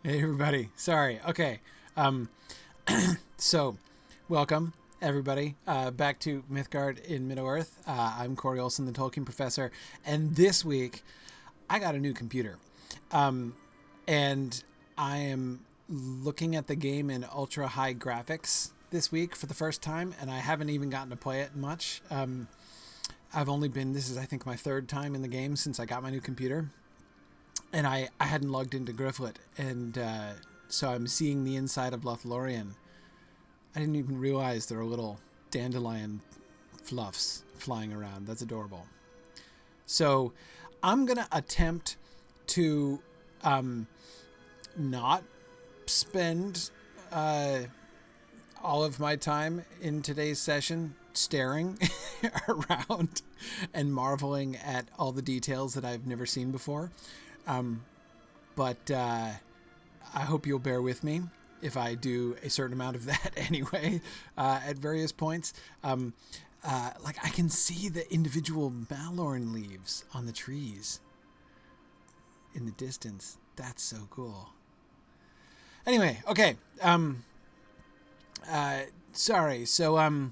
Hey everybody. Sorry. Okay. Um so welcome everybody back to Mythgard in Middle-earth. I'm Corey Olson, the Tolkien Professor, and this week I got a new computer. Um and I am looking at the game in ultra high graphics this week for the first time, and I haven't even gotten to play it much. I've only been this is I think my third time in the game since I got my new computer. And I hadn't logged into Grifflet, and so I'm seeing the inside of Lothlorien. I didn't even realize there were little dandelion fluffs flying around. That's adorable. So I'm going to attempt to not spend all of my time in today's session staring around and marveling at all the details that I've never seen before. But I hope you'll bear with me if I do a certain amount of that anyway, at various points. Like I can see the individual Malorn leaves on the trees in the distance. That's so cool. Anyway, okay. Sorry. So,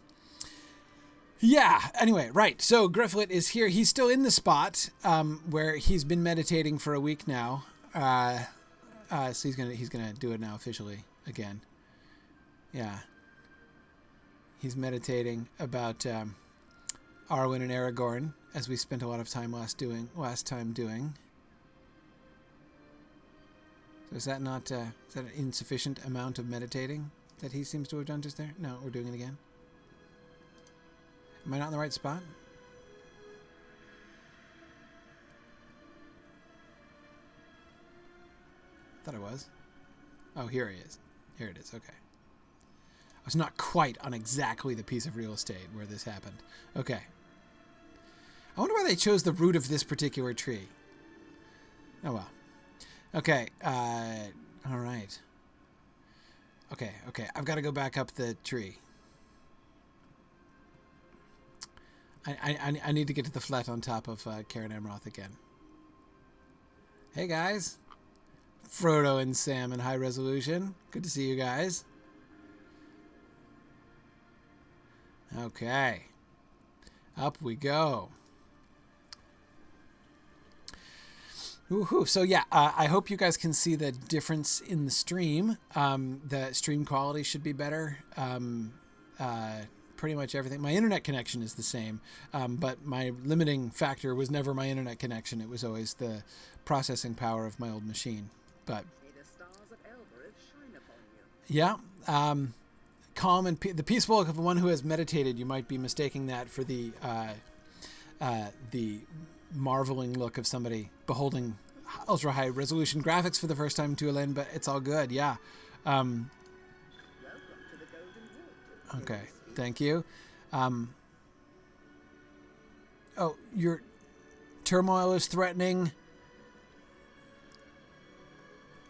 yeah, anyway, right. So Grifflet is here. He's still in the spot where he's been meditating for a week now. So he's gonna do it now officially again. Yeah. He's meditating about Arwen and Aragorn, as we spent a lot of time last time doing. So is that not is that an insufficient amount of meditating that he seems to have done just there? No, we're doing it again. Am I not in the right spot? Thought I was. Oh, here he is. Here it is. Okay. I was not quite on exactly the piece of real estate where this happened. Okay. I wonder why they chose the root of this particular tree. Oh, well. Okay. All right. Okay. I've got to go back up the tree. I need to get to the flat on top of Karen Emroth again. Hey guys, Frodo and Sam in high resolution. Good to see you guys. Okay, up we go. Woohoo! So yeah, I hope you guys can see the difference in the stream. The stream quality should be better. Pretty much everything. My internet connection is the same, but my limiting factor was never my internet connection. It was always the processing power of my old machine. But yeah, calm and the peaceful look of one who has meditated. You might be mistaking that for the marveling look of somebody beholding ultra high resolution graphics for the first time to Elaine, but it's all good. Yeah. Okay. Thank you. Oh, your turmoil is threatening.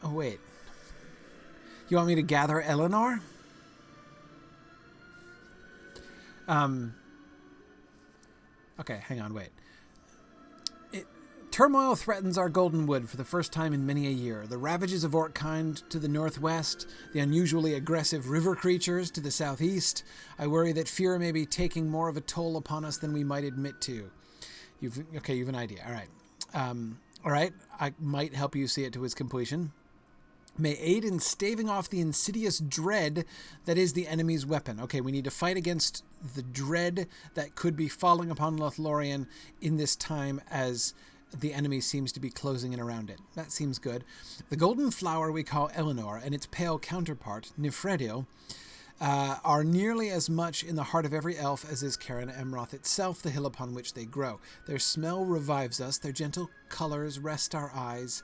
Oh, wait. You want me to gather Eleanor? Okay, hang on, wait. Turmoil threatens our golden wood for the first time in many a year. The ravages of orckind to the northwest, the unusually aggressive river creatures to the southeast. I worry that fear may be taking more of a toll upon us than we might admit to. You've an idea. All right. All right. I might help you see it to its completion. May aid in staving off the insidious dread that is the enemy's weapon. Okay, we need to fight against the dread that could be falling upon Lothlorien in this time as the enemy seems to be closing in around it. That seems good. The golden flower we call Eleanor and its pale counterpart, Nifredil, are nearly as much in the heart of every elf as is Karen Emroth itself, the hill upon which they grow. Their smell revives us, their gentle colors rest our eyes.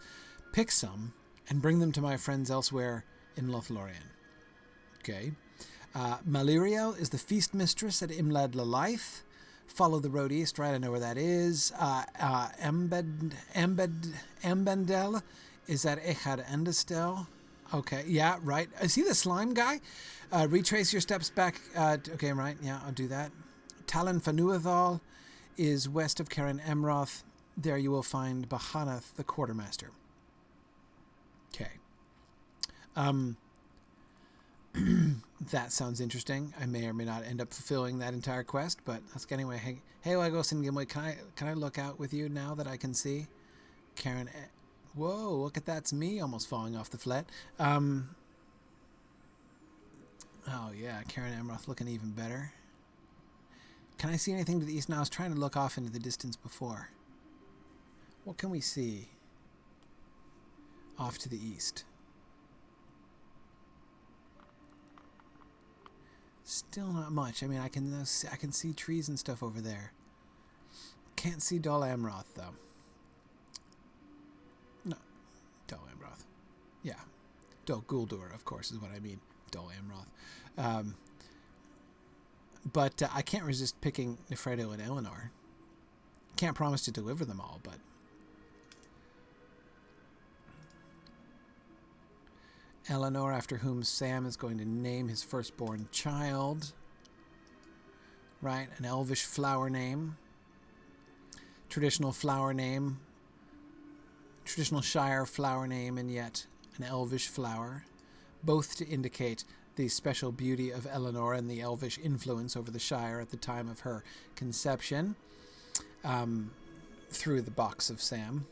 Pick some and bring them to my friends elsewhere in Lothlorien. Okay. Maliriel is the feast mistress at Imlad Lalaith. Follow the road east, right? I know where that is. Ambendel is at Echad Endestel. Okay, yeah, right. Is he the slime guy? Retrace your steps back. Okay, right. Yeah, I'll do that. Talon Fanuathal is west of Karen Emroth. There you will find Bahanath, the quartermaster. Okay. That sounds interesting. I may or may not end up fulfilling that entire quest, but that's anyway. Hey, Lagos and Gimli, can I look out with you now that I can see? Karen, whoa, look at that's me almost falling off the flat. Oh yeah, Karen Amroth looking even better. Can I see anything to the east now? I was trying to look off into the distance before. What can we see off to the east? Still not much. I mean, I can see trees and stuff over there. Can't see Dol Amroth though. No, Dol Amroth. Yeah, Dol Guldur, of course, is what I mean. Dol Amroth. But I can't resist picking Nefredo and Eleanor. Can't promise to deliver them all, but Eleanor, after whom Sam is going to name his firstborn child. Right? An elvish flower name. Traditional flower name. Traditional Shire flower name, and yet an elvish flower. Both to indicate the special beauty of Eleanor and the elvish influence over the Shire at the time of her conception. Through the box of Sam.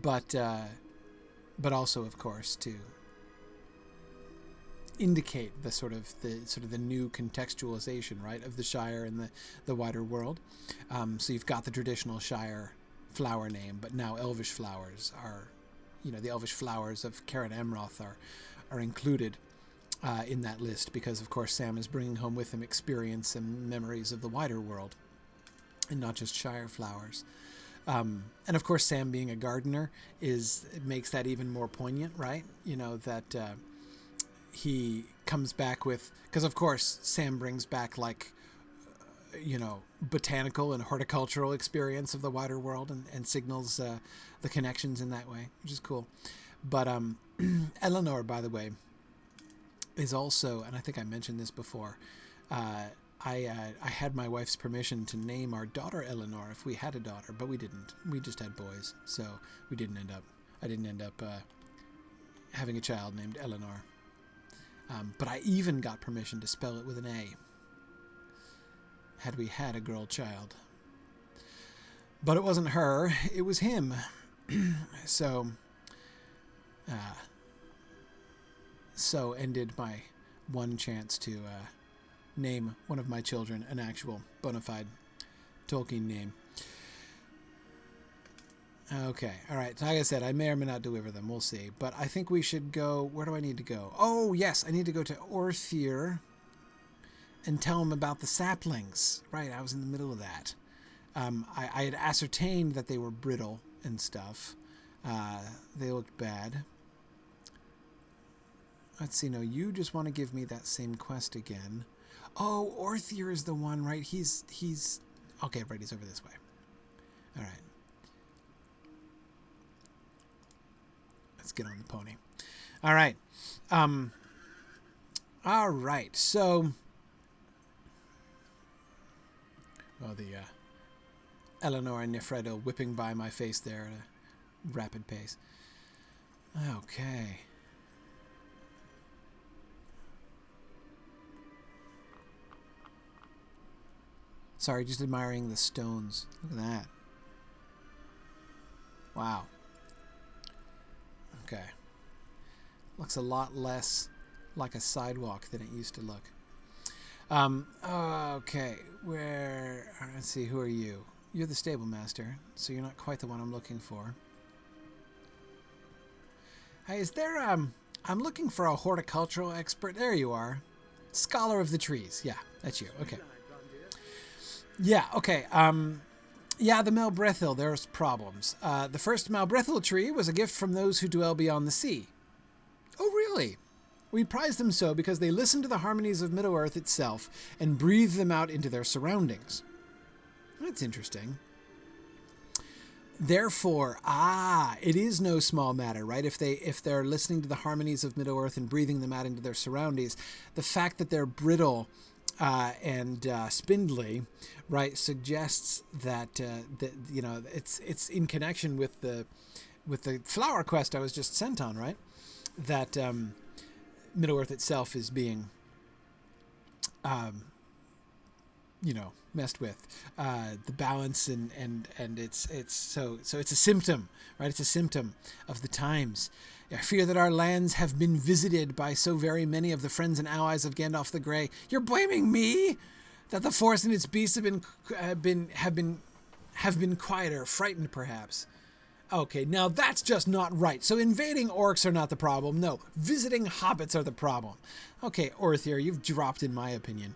But also, of course, to indicate the sort of the new contextualization, right, of the Shire and the wider world. So you've got the traditional Shire flower name, but now elvish flowers are, the elvish flowers of Karen Amroth are included in that list because, of course, Sam is bringing home with him experience and memories of the wider world, and not just Shire flowers. And of course, Sam being a gardener makes that even more poignant, right? That he comes back with, because of course Sam brings back botanical and horticultural experience of the wider world and signals the connections in that way, which is cool. But Eleanor, by the way, is also, and I think I mentioned this before, I had my wife's permission to name our daughter Eleanor if we had a daughter, but we didn't. We just had boys, so I didn't end up having a child named Eleanor. But I even got permission to spell it with an A, had we had a girl child. But it wasn't her, it was him. So ended my one chance to name one of my children an actual bona fide Tolkien name. Okay, all right. So like I said, I may or may not deliver them. We'll see. But I think we should go... Where do I need to go? Oh, yes, I need to go to Orthyr and tell him about the saplings. Right, I was in the middle of that. I had ascertained that they were brittle and stuff. They looked bad. Let's see. No, you just want to give me that same quest again. Oh, Orthyr is the one, right? He's... Okay, right, he's over this way. All right. Let's get on the pony. All right. All right. So, the Eleanor and Nefredo whipping by my face there at a rapid pace. Okay. Sorry, just admiring the stones. Look at that. Wow. Okay. Looks a lot less like a sidewalk than it used to look. Okay. Let's see, who are you? You're the stable master, so you're not quite the one I'm looking for. Hey, is there, I'm looking for a horticultural expert. There you are. Scholar of the trees. Yeah, that's you. Okay. Yeah, okay. Yeah, the Malbrethil, there's problems. The first Malbrethil tree was a gift from those who dwell beyond the sea. Oh, really? We prize them so because they listen to the harmonies of Middle-earth itself and breathe them out into their surroundings. That's interesting. Therefore, it is no small matter, right? If they're listening to the harmonies of Middle-earth and breathing them out into their surroundings, the fact that they're brittle and spindly, right, suggests that it's in connection with the flower quest I was just sent on, right? That Middle-earth itself is being, messed with. The balance and it's so it's a symptom, right? It's a symptom of the times. I fear that our lands have been visited by so very many of the friends and allies of Gandalf the Grey. You're blaming me? That the Force and its beasts have been quieter, frightened perhaps. Okay, now that's just not right. So invading orcs are not the problem. No, visiting hobbits are the problem. Okay, Orthier, you've dropped in my opinion.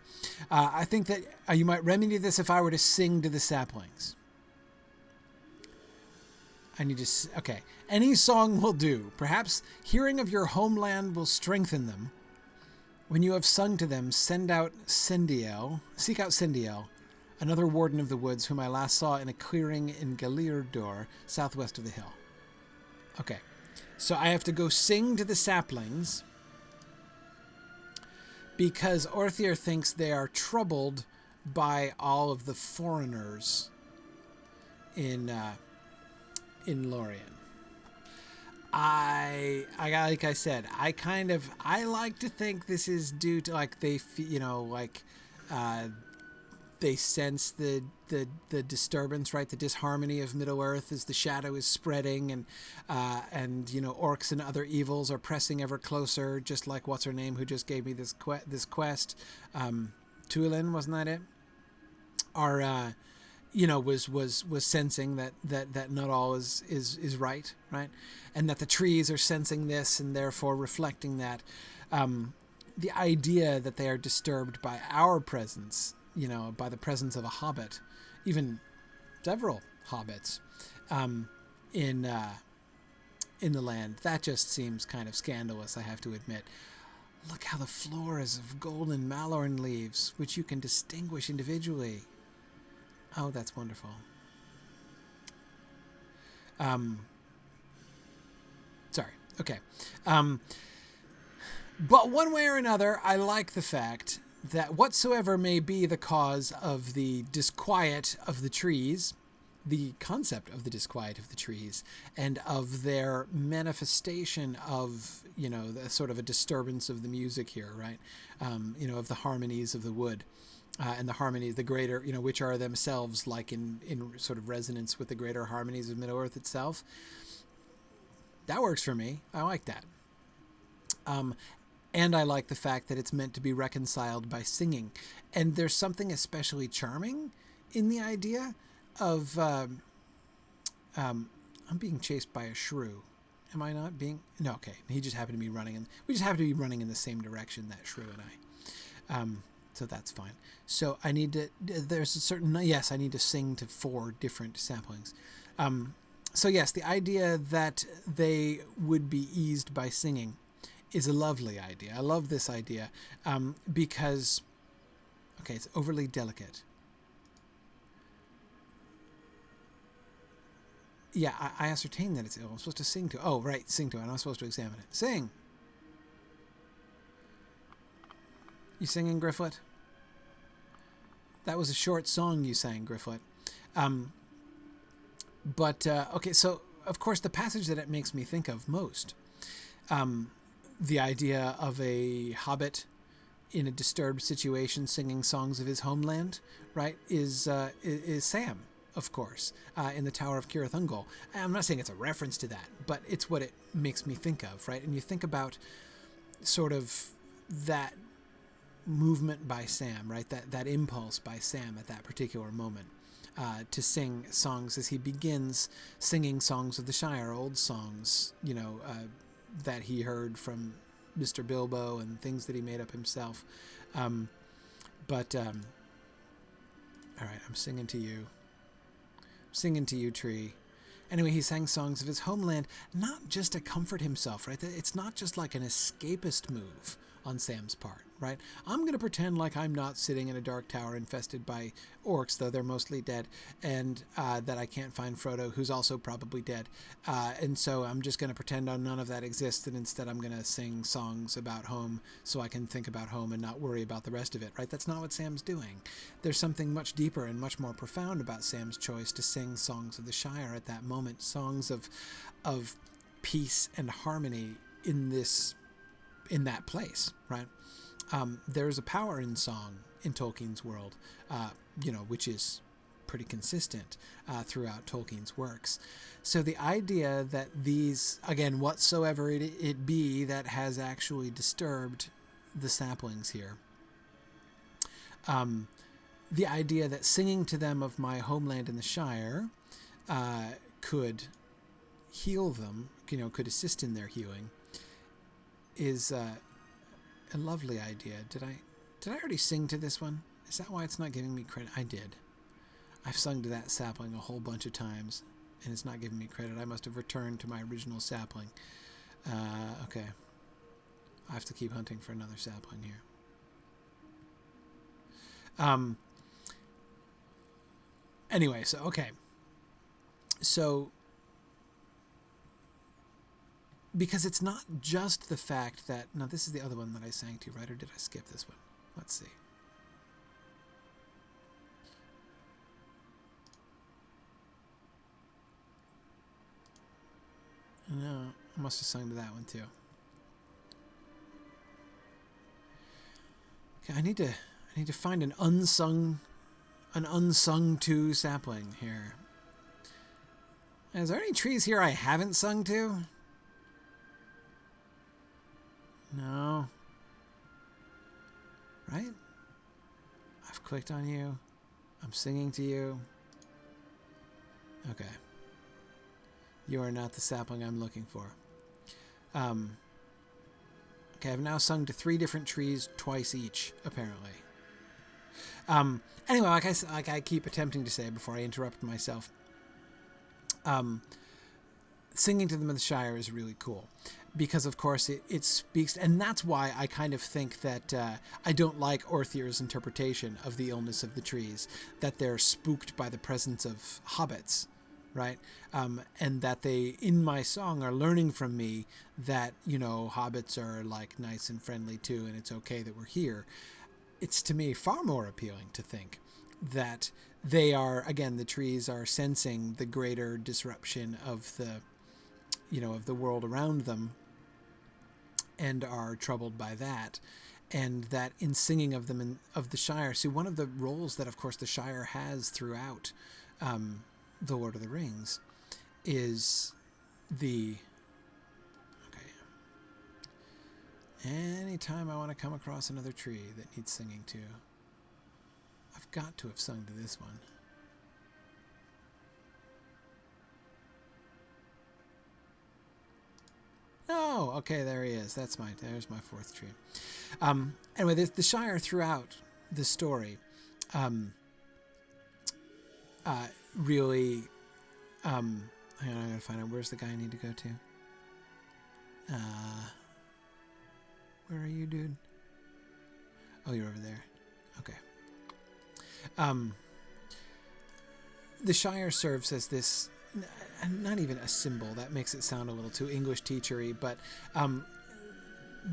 I think that you might remedy this if I were to sing to the saplings. I need to... Okay, any song will do. Perhaps hearing of your homeland will strengthen them. When you have sung to them, seek out Sendiel, another warden of the woods whom I last saw in a clearing in Galirdor, southwest of the hill. Okay, so I have to go sing to the saplings because Orthier thinks they are troubled by all of the foreigners in Lorien. Like I said, I like to think this is due to like they sense the disturbance, right? The disharmony of Middle-earth as the shadow is spreading, and orcs and other evils are pressing ever closer. Just like what's her name, who just gave me this quest, Tuelin, wasn't that it? Was sensing that not all is right, and that the trees are sensing this and therefore reflecting that. The idea that they are disturbed by our presence, by the presence of a hobbit, even several hobbits, in the land, that just seems kind of scandalous, I have to admit. Look how the floor is of golden malorn leaves, which you can distinguish individually. Oh, that's wonderful. Sorry. Okay. But one way or another, I like the fact that whatsoever may be the cause of the disquiet of the trees, the concept of the disquiet of the trees, and of their manifestation of, the sort of a disturbance of the music here, right? Of the harmonies of the wood. And the harmonies, the greater, which are themselves like in sort of resonance with the greater harmonies of Middle-earth itself. That works for me. I like that. And I like the fact that it's meant to be reconciled by singing. And there's something especially charming in the idea of... I'm being chased by a shrew. Am I not being... No, okay. He just happened to be running we just happen to be running in the same direction, that shrew and I. So that's fine. So I need to, there's a certain, yes, I need to sing to 4 different saplings. So yes, the idea that they would be eased by singing is a lovely idea. I love this idea because, okay, it's overly delicate. Yeah, I ascertain that it's ill. I'm supposed to sing to, oh, right, sing to it. I'm not supposed to examine it. Sing! You singing, Grifflet? That was a short song you sang, Grifflet. Okay, so, of course, the passage that it makes me think of most, the idea of a hobbit in a disturbed situation singing songs of his homeland, right, is Sam, of course, in the Tower of Cirith Ungol. I'm not saying it's a reference to that, but it's what it makes me think of, right? And you think about sort of that movement by Sam, right? That impulse by Sam at that particular moment to sing songs as he begins singing songs of the Shire, old songs, that he heard from Mr. Bilbo and things that he made up himself. All right, I'm singing to you. Singing to you, tree. Anyway, he sang songs of his homeland, not just to comfort himself, right? It's not just like an escapist move on Sam's part, right? I'm going to pretend like I'm not sitting in a dark tower infested by orcs, though they're mostly dead, and that I can't find Frodo, who's also probably dead. And so I'm just going to pretend none of that exists, and instead I'm going to sing songs about home so I can think about home and not worry about the rest of it, right? That's not what Sam's doing. There's something much deeper and much more profound about Sam's choice to sing songs of the Shire at that moment, songs of peace and harmony in this in that place, right? There's a power in song in Tolkien's world, which is pretty consistent throughout Tolkien's works. So the idea that these, again, whatsoever it be that has actually disturbed the saplings here, the idea that singing to them of my homeland in the Shire could heal them, could assist in their healing, is a lovely idea. Did I already sing to this one? Is that why it's not giving me credit? I did. I've sung to that sapling a whole bunch of times, and it's not giving me credit. I must have returned to my original sapling. Okay. I have to keep hunting for another sapling here. Anyway, so, okay. So, because it's not just the fact that... Now, this is the other one that I sang to, right? Or did I skip this one? Let's see. No, I must have sung to that one, too. Okay, I need to find an unsung to sapling here. Is there any trees here I haven't sung to? No. Right? I've clicked on you. I'm singing to you. Okay. You are not the sapling I'm looking for. Okay, I've now sung to 3 different trees twice each, apparently. Anyway, like I keep attempting to say before I interrupt myself, singing to them in the Shire is really cool. Because, of course, it speaks... And that's why I kind of think that I don't like Orthyr's interpretation of the illness of the trees. That they're spooked by the presence of hobbits, right? And that they, in my song, are learning from me that, hobbits are, like, nice and friendly, too, and it's okay that we're here. It's, to me, far more appealing to think that they are, again, the trees are sensing the greater disruption of the, of the world around them, and are troubled by that, and that in singing of them of the Shire. See, one of the roles that, of course, the Shire has throughout the Lord of the Rings is the... Okay. Anytime I want to come across another tree that needs singing to, I've got to have sung to this one. Oh, okay, there he is. There's my 4th tree. Anyway, the Shire throughout the story really... hang on, I'm going to find out. Where's the guy I need to go to? Where are you, dude? Oh, you're over there. Okay. The Shire serves as this... not even a symbol, that makes it sound a little too English teachery, but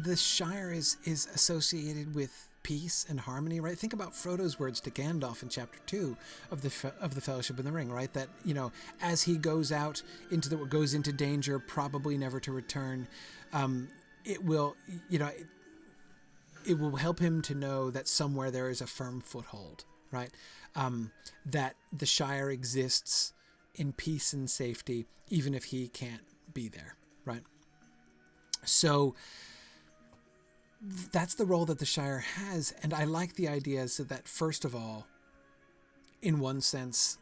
the Shire is associated with peace and harmony, right? Think about Frodo's words to Gandalf in chapter 2 of the Fellowship in the Ring, right? That, as he goes out goes into danger, probably never to return, it will, it will help him to know that somewhere there is a firm foothold, right? That the Shire exists in peace and safety, even if he can't be there, right? So that's the role that the Shire has, and I like the idea so that, first of all, in one sense,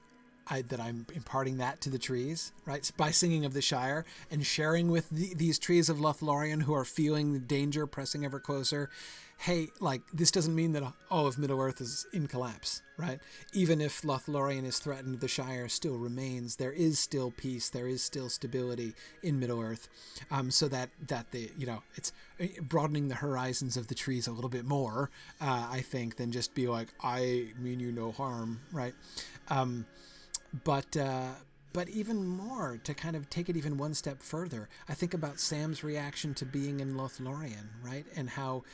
that I'm imparting that to the trees, right? By singing of the Shire and sharing with these trees of Lothlorien who are feeling the danger pressing ever closer. Hey, like, this doesn't mean that all of Middle-earth is in collapse, right? Even if Lothlorien is threatened, the Shire still remains. There is still peace. There is still stability in Middle-earth. So that the, it's broadening the horizons of the trees a little bit more, I think, than just be like, I mean you no harm, right? But even more, to kind of take it even one step further, I think about Sam's reaction to being in Lothlorien, right? And how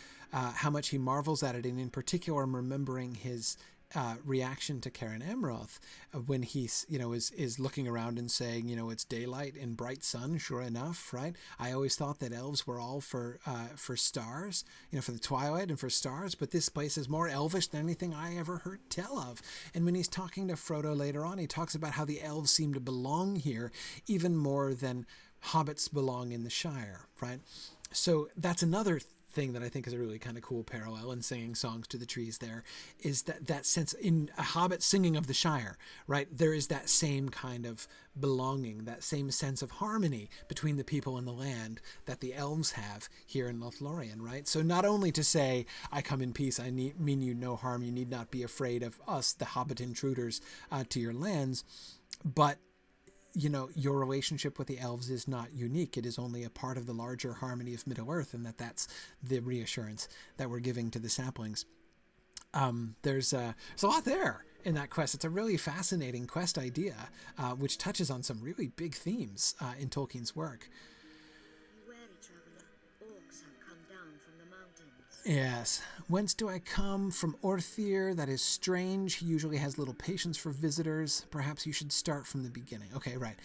much he marvels at it, and in particular, I'm remembering his reaction to Karen Amroth when he's, is looking around and saying, it's daylight and bright sun, sure enough, right? I always thought that elves were all for stars, for the twilight and for stars, but this place is more elvish than anything I ever heard tell of. And when he's talking to Frodo later on, he talks about how the elves seem to belong here even more than hobbits belong in the Shire, right? So that's another thing that I think is a really kind of cool parallel in singing songs to the trees there, is that sense in a hobbit singing of the Shire, right? There is that same kind of belonging, that same sense of harmony between the people and the land that the elves have here in Lothlorien, right? So not only to say, I come in peace, mean you no harm, you need not be afraid of us, the hobbit intruders, to your lands, but your relationship with the elves is not unique. It is only a part of the larger harmony of Middle-earth, and that's the reassurance that we're giving to the saplings. There's a lot there in that quest. It's a really fascinating quest idea, which touches on some really big themes in Tolkien's work. Yes. Whence do I come? From Orthyr. That is strange. He usually has little patience for visitors. Perhaps you should start from the beginning. Okay, right.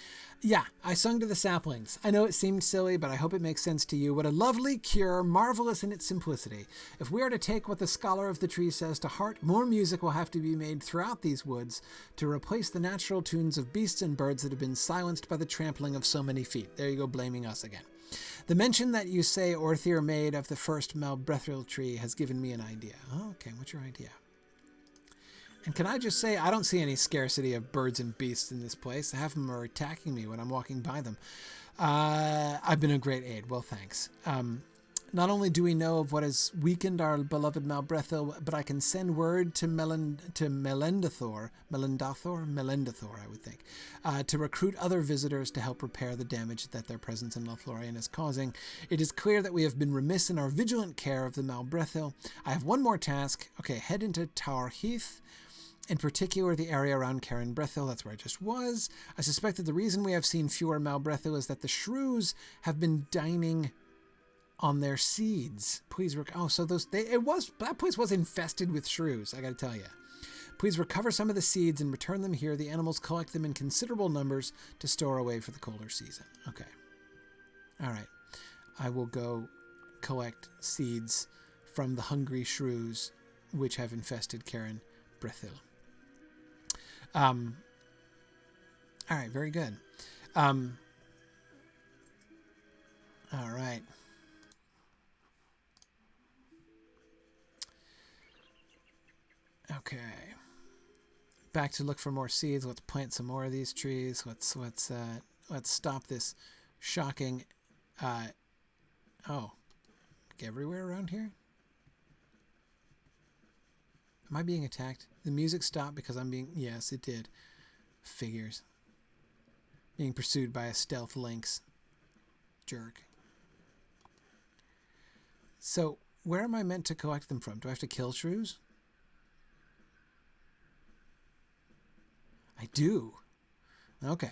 Yeah, I sung to the saplings. I know it seemed silly, but I hope it makes sense to you. What a lovely cure, marvelous in its simplicity. If we are to take what the scholar of the tree says to heart, more music will have to be made throughout these woods to replace the natural tunes of beasts and birds that have been silenced by the trampling of so many feet. There you go, blaming us again. The mention that you say Orthyr made of the first Malbrethril tree has given me an idea. Oh, okay, what's your idea? And can I just say, I don't see any scarcity of birds and beasts in this place. Half of them are attacking me when I'm walking by them. I've been a great aid. Well, thanks. Not only do we know of what has weakened our beloved Malbrethril, but I can send word to Melendathor, I would think, to recruit other visitors to help repair the damage that their presence in Lothlorien is causing. It is clear that we have been remiss in our vigilant care of the Malbrethril. I have one more task. Okay, head into Tower Heath, in particular the area around Karen Brethil. That's where I just was. I suspect that the reason we have seen fewer Malbrethril is that the shrews have been dining on their seeds. Please so that place was infested with shrews, I gotta tell you. Please recover some of the seeds and return them here. The animals collect them in considerable numbers to store away for the colder season. Okay. All right. I will go collect seeds from the hungry shrews which have infested Karen Brethil. All right, very good. All right. Okay. Back to look for more seeds. Let's plant some more of these trees. Let's stop this shocking everywhere around here? Am I being attacked? The music stopped because I'm being... Yes, it did. Figures. Being pursued by a stealth lynx. Jerk. So, where am I meant to collect them from? Do I have to kill shrews? I do. Okay.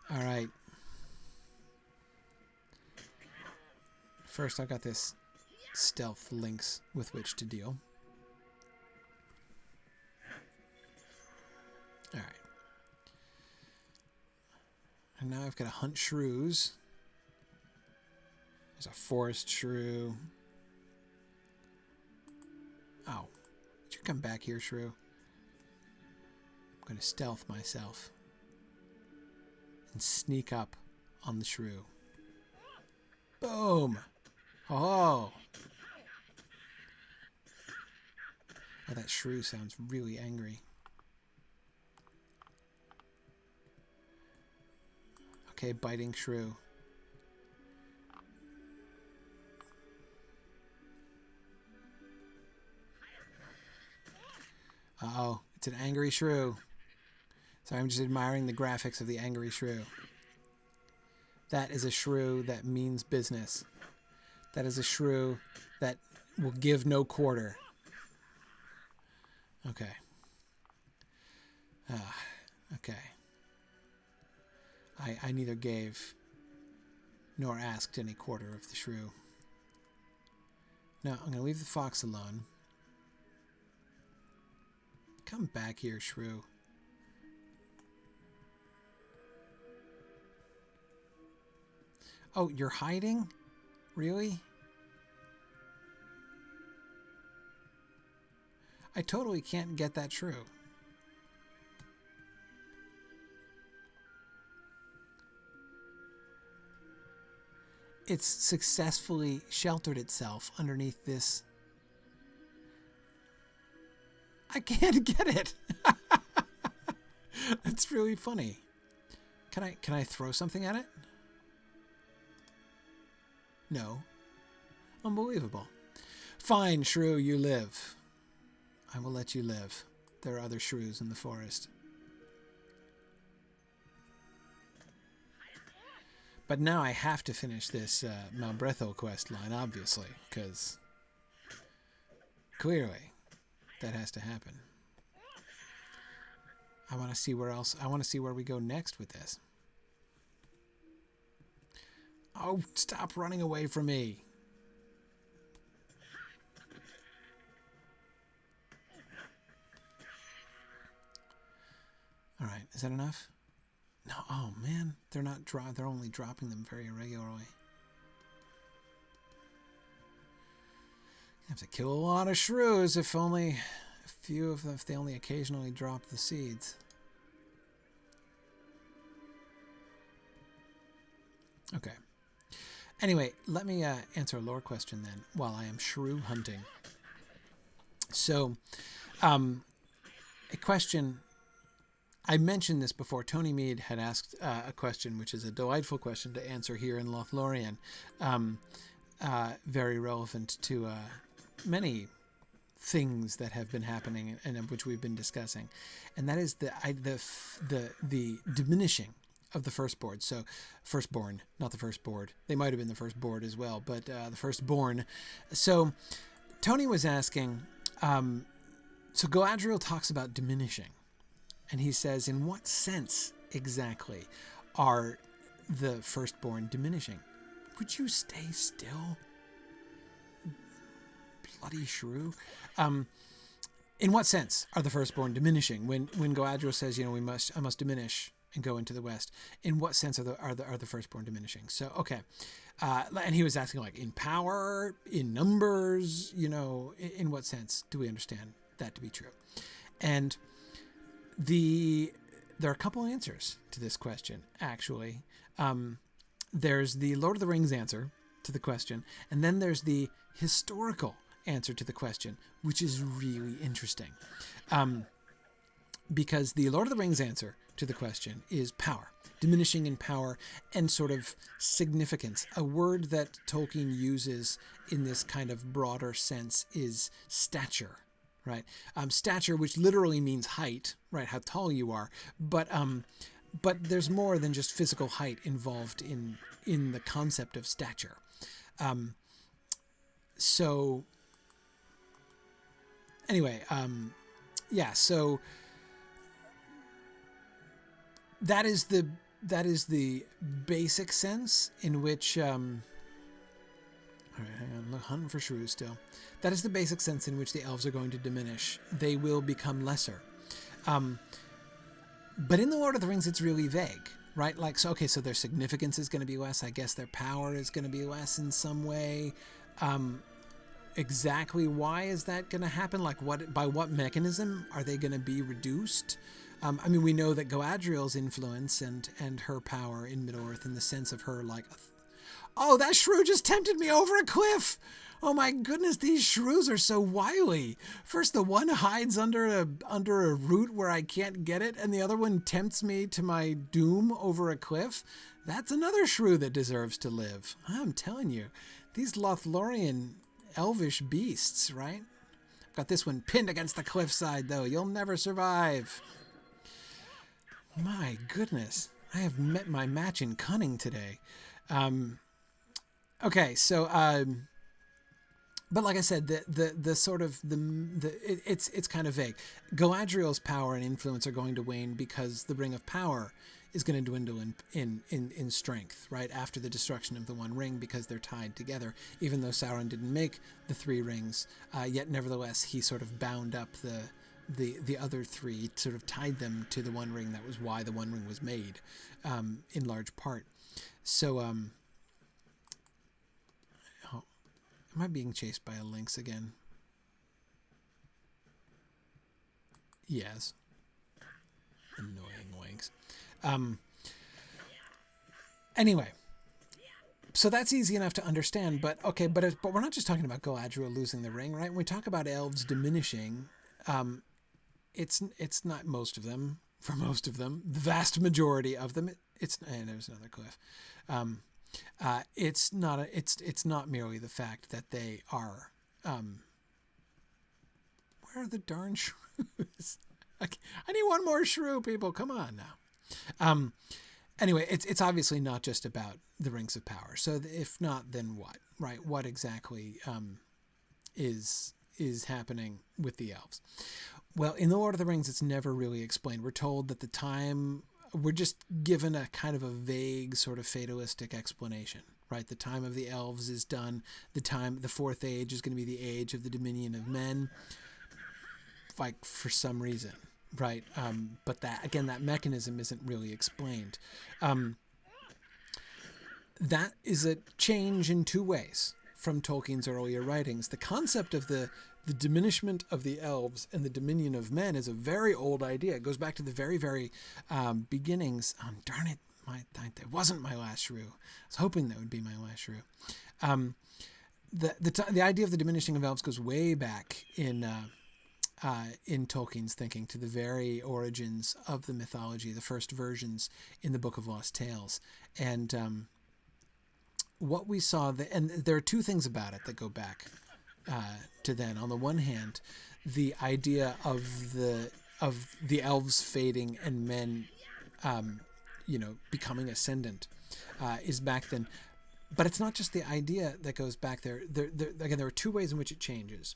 All right. First, I've got this stealth lynx with which to deal. All right. And now I've got to hunt shrews. There's a forest shrew. Oh. Would you come back here, shrew? I'm going to stealth myself and sneak up on the shrew. Boom! Oh! Oh, that shrew sounds really angry. Okay, biting shrew. Uh-oh, it's an angry shrew. Sorry, I'm just admiring the graphics of the angry shrew. That is a shrew that means business. That is a shrew that will give no quarter. Okay. Okay. I neither gave nor asked any quarter of the shrew. No, I'm going to leave the fox alone. Come back here, shrew. Oh, you're hiding? Really? I totally can't get that shrew. It's successfully sheltered itself underneath this. I can't get it. That's really funny. Can I throw something at it? No. Unbelievable. Fine, shrew, you live. I will let you live. There are other shrews in the forest. But now I have to finish this Malbretho quest line, obviously, because clearly that has to happen. I want to see where else. I want to see where we go next with this. Oh, stop running away from me. All right, is that enough? No, oh man, they're not they're only dropping them very irregularly. You have to kill a lot of shrews if only a few of them, if they only occasionally drop the seeds. Okay. Anyway, let me answer a lore question then while I am shrew hunting. So, a question. I mentioned this before. Tony Mead had asked a question, which is a delightful question to answer here in Lothlorien, very relevant to many things that have been happening and of which we've been discussing, and that is the diminishing of the firstborn. So, firstborn, not the firstborn. They might have been the firstborn as well, but the firstborn. So, Tony was asking. So Galadriel talks about diminishing. And he says, in what sense exactly are the firstborn diminishing? Would you stay still? Bloody shrew. In what sense are the firstborn diminishing? When Galadriel says, you know, I must diminish and go into the west. In what sense are the firstborn diminishing? So, okay. And he was asking, like, in power, in numbers, you know, in what sense do we understand that to be true? And there are a couple answers to this question, actually. There's the Lord of the Rings answer to the question, and then there's the historical answer to the question, which is really interesting. Because the Lord of the Rings answer to the question is power, diminishing in power and sort of significance. A word that Tolkien uses in this kind of broader sense is stature. Right, stature, which literally means height, right? How tall you are, but there's more than just physical height involved in the concept of stature. So anyway, yeah. So that is the basic sense in which. All right, hang on. Look, hunting for shrews still. That is the basic sense in which the elves are going to diminish. They will become lesser. But in the Lord of the Rings, it's really vague, right? Like, so, okay, so their significance is going to be less. I guess their power is going to be less in some way. Exactly why is that going to happen? Like, by what mechanism are they going to be reduced? I mean, we know that Galadriel's influence and her power in Middle-earth, in the sense of her, like, oh, that shrew just tempted me over a cliff. Oh my goodness, these shrews are so wily. First, the one hides under a root where I can't get it, and the other one tempts me to my doom over a cliff. That's another shrew that deserves to live. I'm telling you, these Lothlorien elvish beasts, right? I've got this one pinned against the cliffside, though. You'll never survive. My goodness, I have met my match in cunning today. Okay, so, but like I said, the sort of it's kind of vague. Galadriel's power and influence are going to wane because the Ring of Power is going to dwindle in strength, right, after the destruction of the One Ring, because they're tied together. Even though Sauron didn't make the 3 rings, yet nevertheless he sort of bound up the other 3, sort of tied them to the One Ring. That was why the One Ring was made, in large part. So, am I being chased by a lynx again? Yes. Annoying lynx. Anyway, so that's easy enough to understand, but okay, but we're not just talking about Galadriel losing the ring, right? When we talk about elves diminishing, it's not most of them. For most of them, the vast majority of them, there's another cliff. It's not merely the fact that they are. Where are the darn shrews? I need one more shrew, people. Come on now. Anyway, it's obviously not just about the rings of power. So if not, then what? Right? What exactly is happening with the elves? Well, in the Lord of the Rings, it's never really explained. We're told that we're just given a kind of a vague sort of fatalistic explanation, right? The time of the elves is done. The fourth age is going to be the age of the dominion of men, like for some reason, right? But that mechanism isn't really explained. That is a change in 2 ways from Tolkien's earlier writings. The concept of the diminishment of the elves and the dominion of men is a very old idea. It goes back to the very, very beginnings. Darn it, it wasn't my last shrew. I was hoping that would be my last shrew. The idea of the diminishing of elves goes way back in Tolkien's thinking, to the very origins of the mythology, the first versions in the Book of Lost Tales. And what we saw, and there are 2 things about it that go back to then. On the one hand, the idea of the elves fading and men, becoming ascendant, is back then. But it's not just the idea that goes back there. Again, there are 2 ways in which it changes.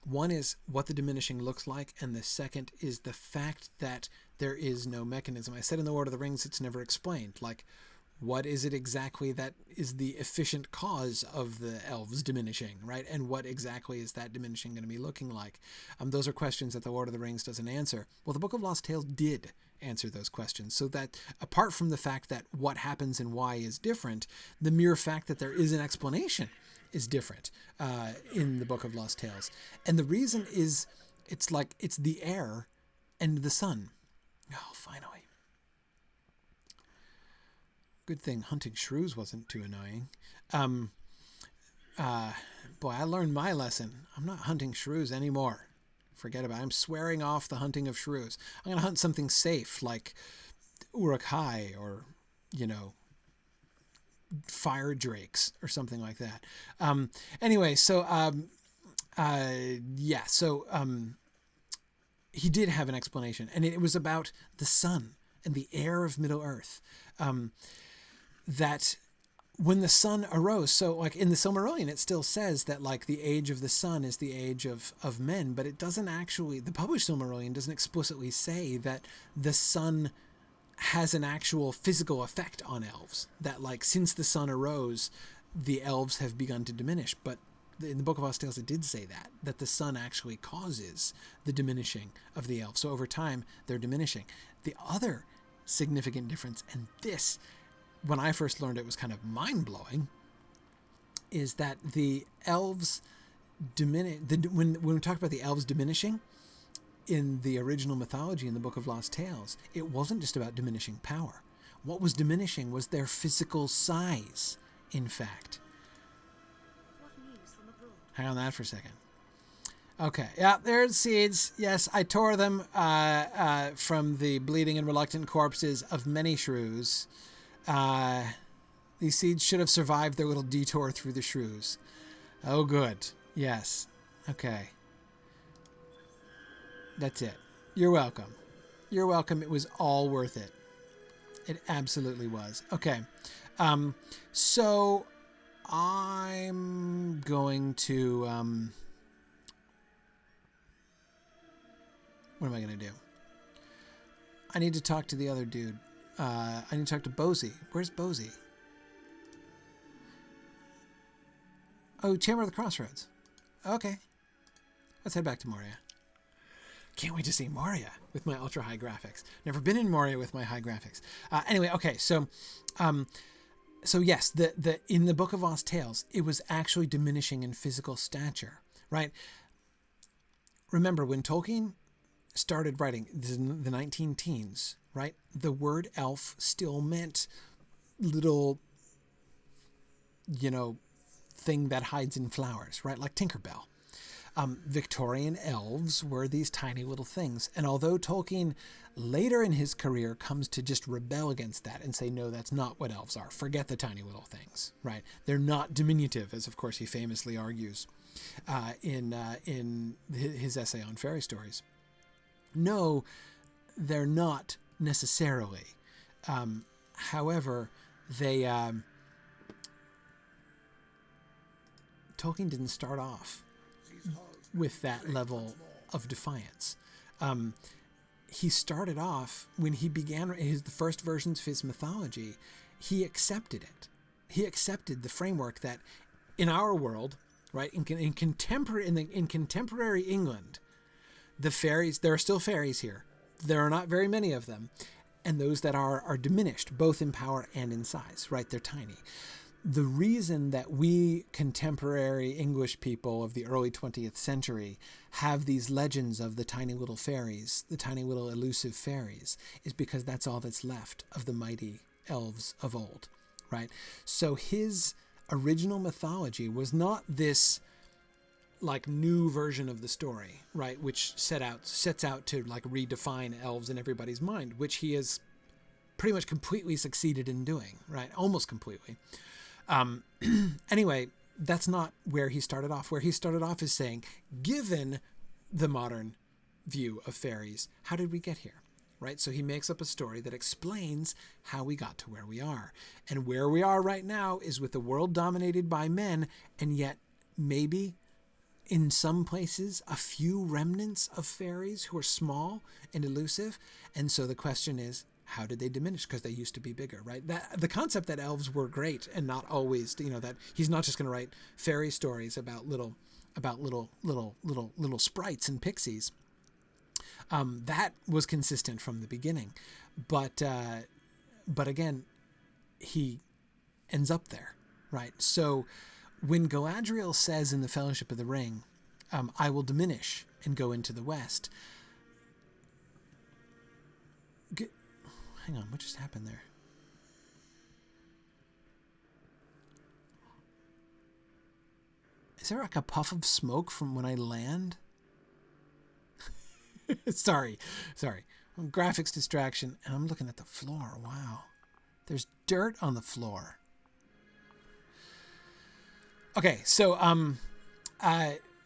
One is what the diminishing looks like, and the second is the fact that there is no mechanism. I said in the Lord of the Rings, it's never explained. Like, what is it exactly that is the efficient cause of the elves diminishing, right? And what exactly is that diminishing going to be looking like? Those are questions that the Lord of the Rings doesn't answer. Well, the Book of Lost Tales did answer those questions, so that apart from the fact that what happens and why is different, the mere fact that there is an explanation is different in the Book of Lost Tales. And the reason is, it's the air and the sun. Oh, finally. Good thing hunting shrews wasn't too annoying. Boy, I learned my lesson. I'm not hunting shrews anymore. Forget about it. I'm swearing off the hunting of shrews. I'm going to hunt something safe, like Uruk-hai or, fire drakes or something like that. Anyway, so he did have an explanation, and it was about the sun and the air of Middle-earth. That when the sun arose, so like in the Silmarillion, it still says that like the age of the sun is the age of men, but it doesn't actually, the published Silmarillion doesn't explicitly say that the sun has an actual physical effect on elves, that like since the sun arose, the elves have begun to diminish. But in the Book of Lost Tales, it did say that the sun actually causes the diminishing of the elves. So over time, they're diminishing. The other significant difference, and this, when I first learned it, was kind of mind-blowing, is that the elves when we talk about the elves diminishing in the original mythology in the Book of Lost Tales, it wasn't just about diminishing power. What was diminishing was their physical size, in fact. Hang on that for a second. Okay, yeah, there's seeds. Yes, I tore them from the bleeding and reluctant corpses of many shrews. These seeds should have survived their little detour through the shrews. Oh, good. Yes. Okay. That's it. You're welcome. You're welcome. It was all worth it. It absolutely was. Okay. So I'm going to, what am I going to do? I need to talk to the other dude I need to talk to Bosie. Where's Bosie? Oh, Chamber of the Crossroads. Okay. Let's head back to Moria. Can't wait to see Moria with my ultra high graphics. Never been in Moria with my high graphics. Anyway, okay, so yes, the in the Book of Lost Tales, it was actually diminishing in physical stature, right? Remember, when Tolkien started writing the 19 teens, right? The word elf still meant little, thing that hides in flowers, right? Like Tinkerbell. Victorian elves were these tiny little things. And although Tolkien later in his career comes to just rebel against that and say, no, that's not what elves are. Forget the tiny little things, right? They're not diminutive, as of course he famously argues in his essay on fairy stories. No, they're not necessarily. However, Tolkien didn't start off with that level of defiance. He started off, when he began the first versions of his mythology, he accepted it. He accepted the framework that in our world, right, in contemporary England, the fairies, there are still fairies here. There are not very many of them. And those that are diminished, both in power and in size, right? They're tiny. The reason that we contemporary English people of the early 20th century have these legends of the tiny little fairies, the tiny little elusive fairies, is because that's all that's left of the mighty elves of old, right? So his original mythology was not this like new version of the story, right? Which sets out to like redefine elves in everybody's mind, which he has pretty much completely succeeded in doing, right? Almost completely. Anyway, that's not where he started off. Where he started off is saying, given the modern view of fairies, how did we get here? Right? So he makes up a story that explains how we got to where we are. And where we are right now is with the world dominated by men, and yet maybe in some places a few remnants of fairies who are small and elusive. And so the question is, how did they diminish? Because they used to be bigger, right? That the concept that elves were great and not always, that he's not just going to write fairy stories about little sprites and pixies. That was consistent from the beginning, but again, he ends up there, right? So when Galadriel says in the Fellowship of the Ring, "I will diminish and go into the West." Hang on, what just happened there? Is there like a puff of smoke from when I land? Sorry. Graphics distraction, and I'm looking at the floor. Wow. There's dirt on the floor. Okay, so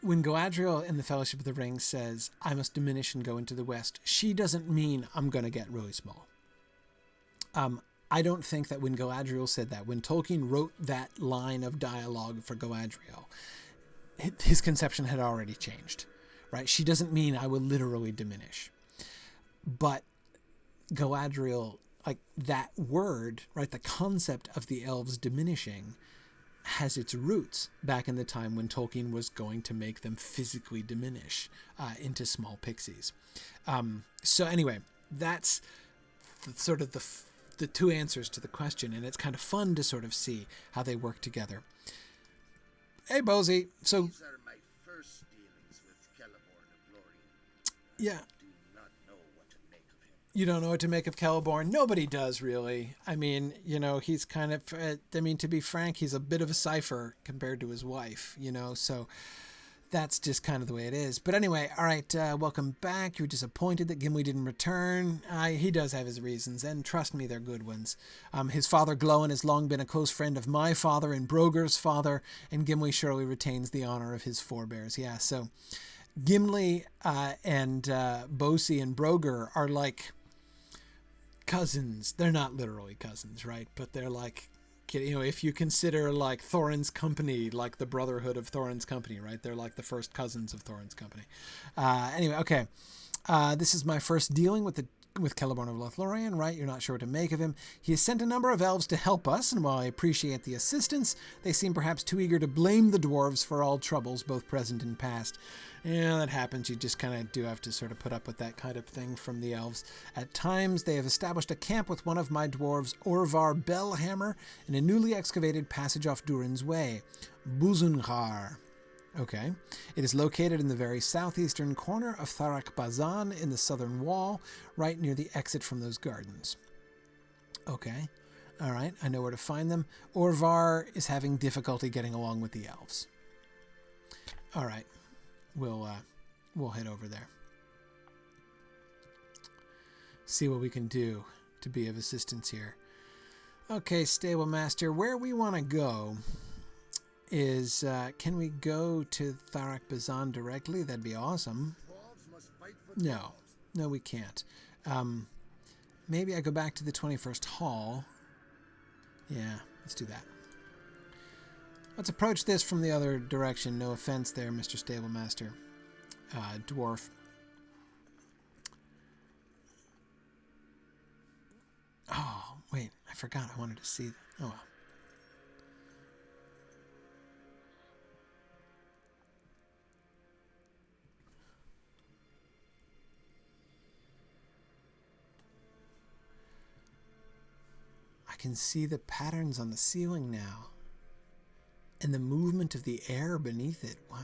when Galadriel in the Fellowship of the Ring says, "I must diminish and go into the West," she doesn't mean I'm going to get really small. I don't think that when Galadriel said that, when Tolkien wrote that line of dialogue for Galadriel, his conception had already changed, right? She doesn't mean I will literally diminish. But Galadriel, like that word, right, the concept of the elves diminishing has its roots back in the time when Tolkien was going to make them physically diminish into small pixies. So anyway, that's sort of the two answers to the question, and it's kind of fun to sort of see how they work together. Hey, Bosie. So these are my first dealings with Celeborn of Lorien. Yeah. I do not know what to make of him. You don't know what to make of Celeborn? Nobody does, really. I mean, he's kind of, to be frank, he's a bit of a cipher compared to his wife, so that's just kind of the way it is. But anyway, all right, welcome back. You were disappointed that Gimli didn't return. He does have his reasons, and trust me, they're good ones. His father, Glóin, has long been a close friend of my father and Broger's father, and Gimli surely retains the honor of his forebears. Yeah, so Gimli and Bosie and Broger are like cousins. They're not literally cousins, right? But they're like, if you consider like Thorin's Company, like the Brotherhood of Thorin's Company, right? They're like the first cousins of Thorin's Company. Anyway, okay. This is my first dealing with the with Celeborn of Lothlorien, right? You're not sure what to make of him. He has sent a number of elves to help us, and while I appreciate the assistance, they seem perhaps too eager to blame the dwarves for all troubles, both present and past. Yeah, that happens. You just kind of do have to sort of put up with that kind of thing from the elves. At times, they have established a camp with one of my dwarves, Orvar Bellhammer, in a newly excavated passage off Durin's Way, Buzunghar. Okay. It is located in the very southeastern corner of Tharak Bazan in the southern wall, right near the exit from those gardens. Okay. All right. I know where to find them. Orvar is having difficulty getting along with the elves. All right. We'll head over there. See what we can do to be of assistance here. Okay, Stable Master, where we want to go is, can we go to Tharak Bazan directly? That'd be awesome. No, we can't. Maybe I go back to the 21st Hall. Yeah, let's do that. Let's approach this from the other direction. No offense there, Mr. Stable Master. Dwarf. Oh, wait, I forgot I wanted to see that. Oh, well. I can see the patterns on the ceiling now. And the movement of the air beneath it. Wow.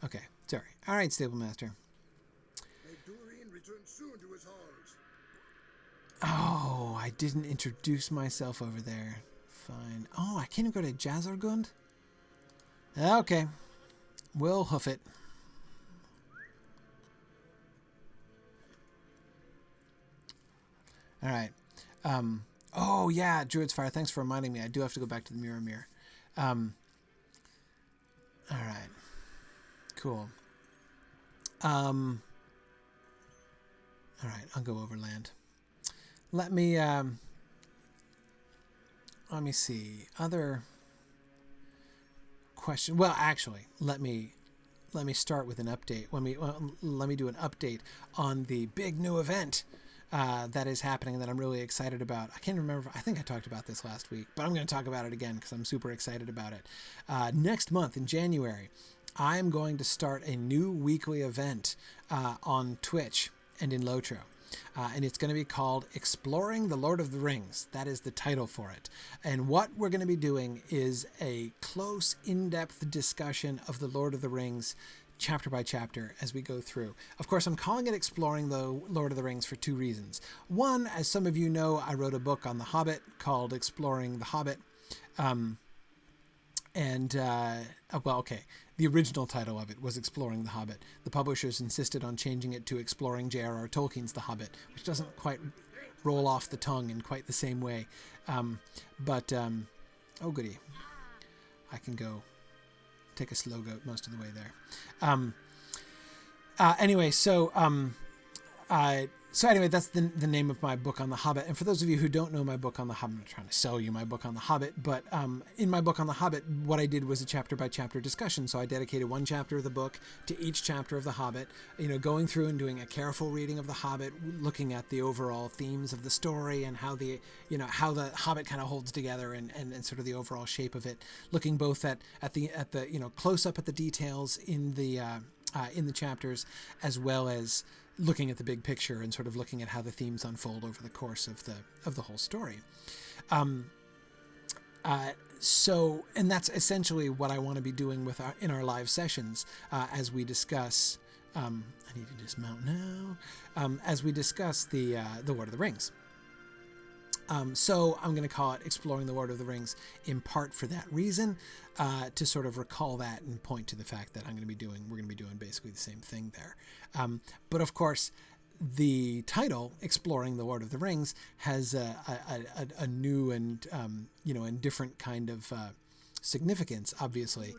Okay, sorry. All right, Stable Master. May Durian return soon to his halls. Oh, I didn't introduce myself over there. Fine. Oh, I can't even go to Jazargund? Okay. We'll hoof it. All right. Oh, yeah, Druid's Fire. Thanks for reminding me. I do have to go back to the Mirror. All right. Cool. All right, I'll go overland. Let me see. Other question. Well, actually, let me start with an update. Let me do an update on the big new event that is happening that I'm really excited about. I can't remember. I think I talked about this last week, but I'm going to talk about it again because I'm super excited about it. Next month in January, I'm going to start a new weekly event on Twitch and in LOTRO. And it's going to be called Exploring the Lord of the Rings. That is the title for it. And what we're going to be doing is a close, in-depth discussion of the Lord of the Rings chapter by chapter as we go through. Of course, I'm calling it Exploring the Lord of the Rings for two reasons. One, as some of you know, I wrote a book on The Hobbit called Exploring the Hobbit. The original title of it was Exploring the Hobbit. The publishers insisted on changing it to Exploring J.R.R. Tolkien's The Hobbit, which doesn't quite roll off the tongue in quite the same way. Oh goody. I can go take a slow goat most of the way there. Anyway, that's the name of my book on The Hobbit. And for those of you who don't know my book on The Hobbit, I'm not trying to sell you my book on The Hobbit, but in my book on The Hobbit, what I did was a chapter-by-chapter discussion. So I dedicated one chapter of the book to each chapter of The Hobbit, going through and doing a careful reading of The Hobbit, looking at the overall themes of the story and how the Hobbit kind of holds together and sort of the overall shape of it, looking both at the close up at the details in the chapters, as well as looking at the big picture and sort of looking at how the themes unfold over the course of the whole story. And that's essentially what I want to be doing in our live sessions as we discuss. I need to dismount now. As we discuss the Lord of the Rings. So I'm going to call it Exploring the Lord of the Rings in part for that reason, to sort of recall that and point to the fact that we're going to be doing basically the same thing there. But of course, the title Exploring the Lord of the Rings has a new and and different kind of significance, obviously,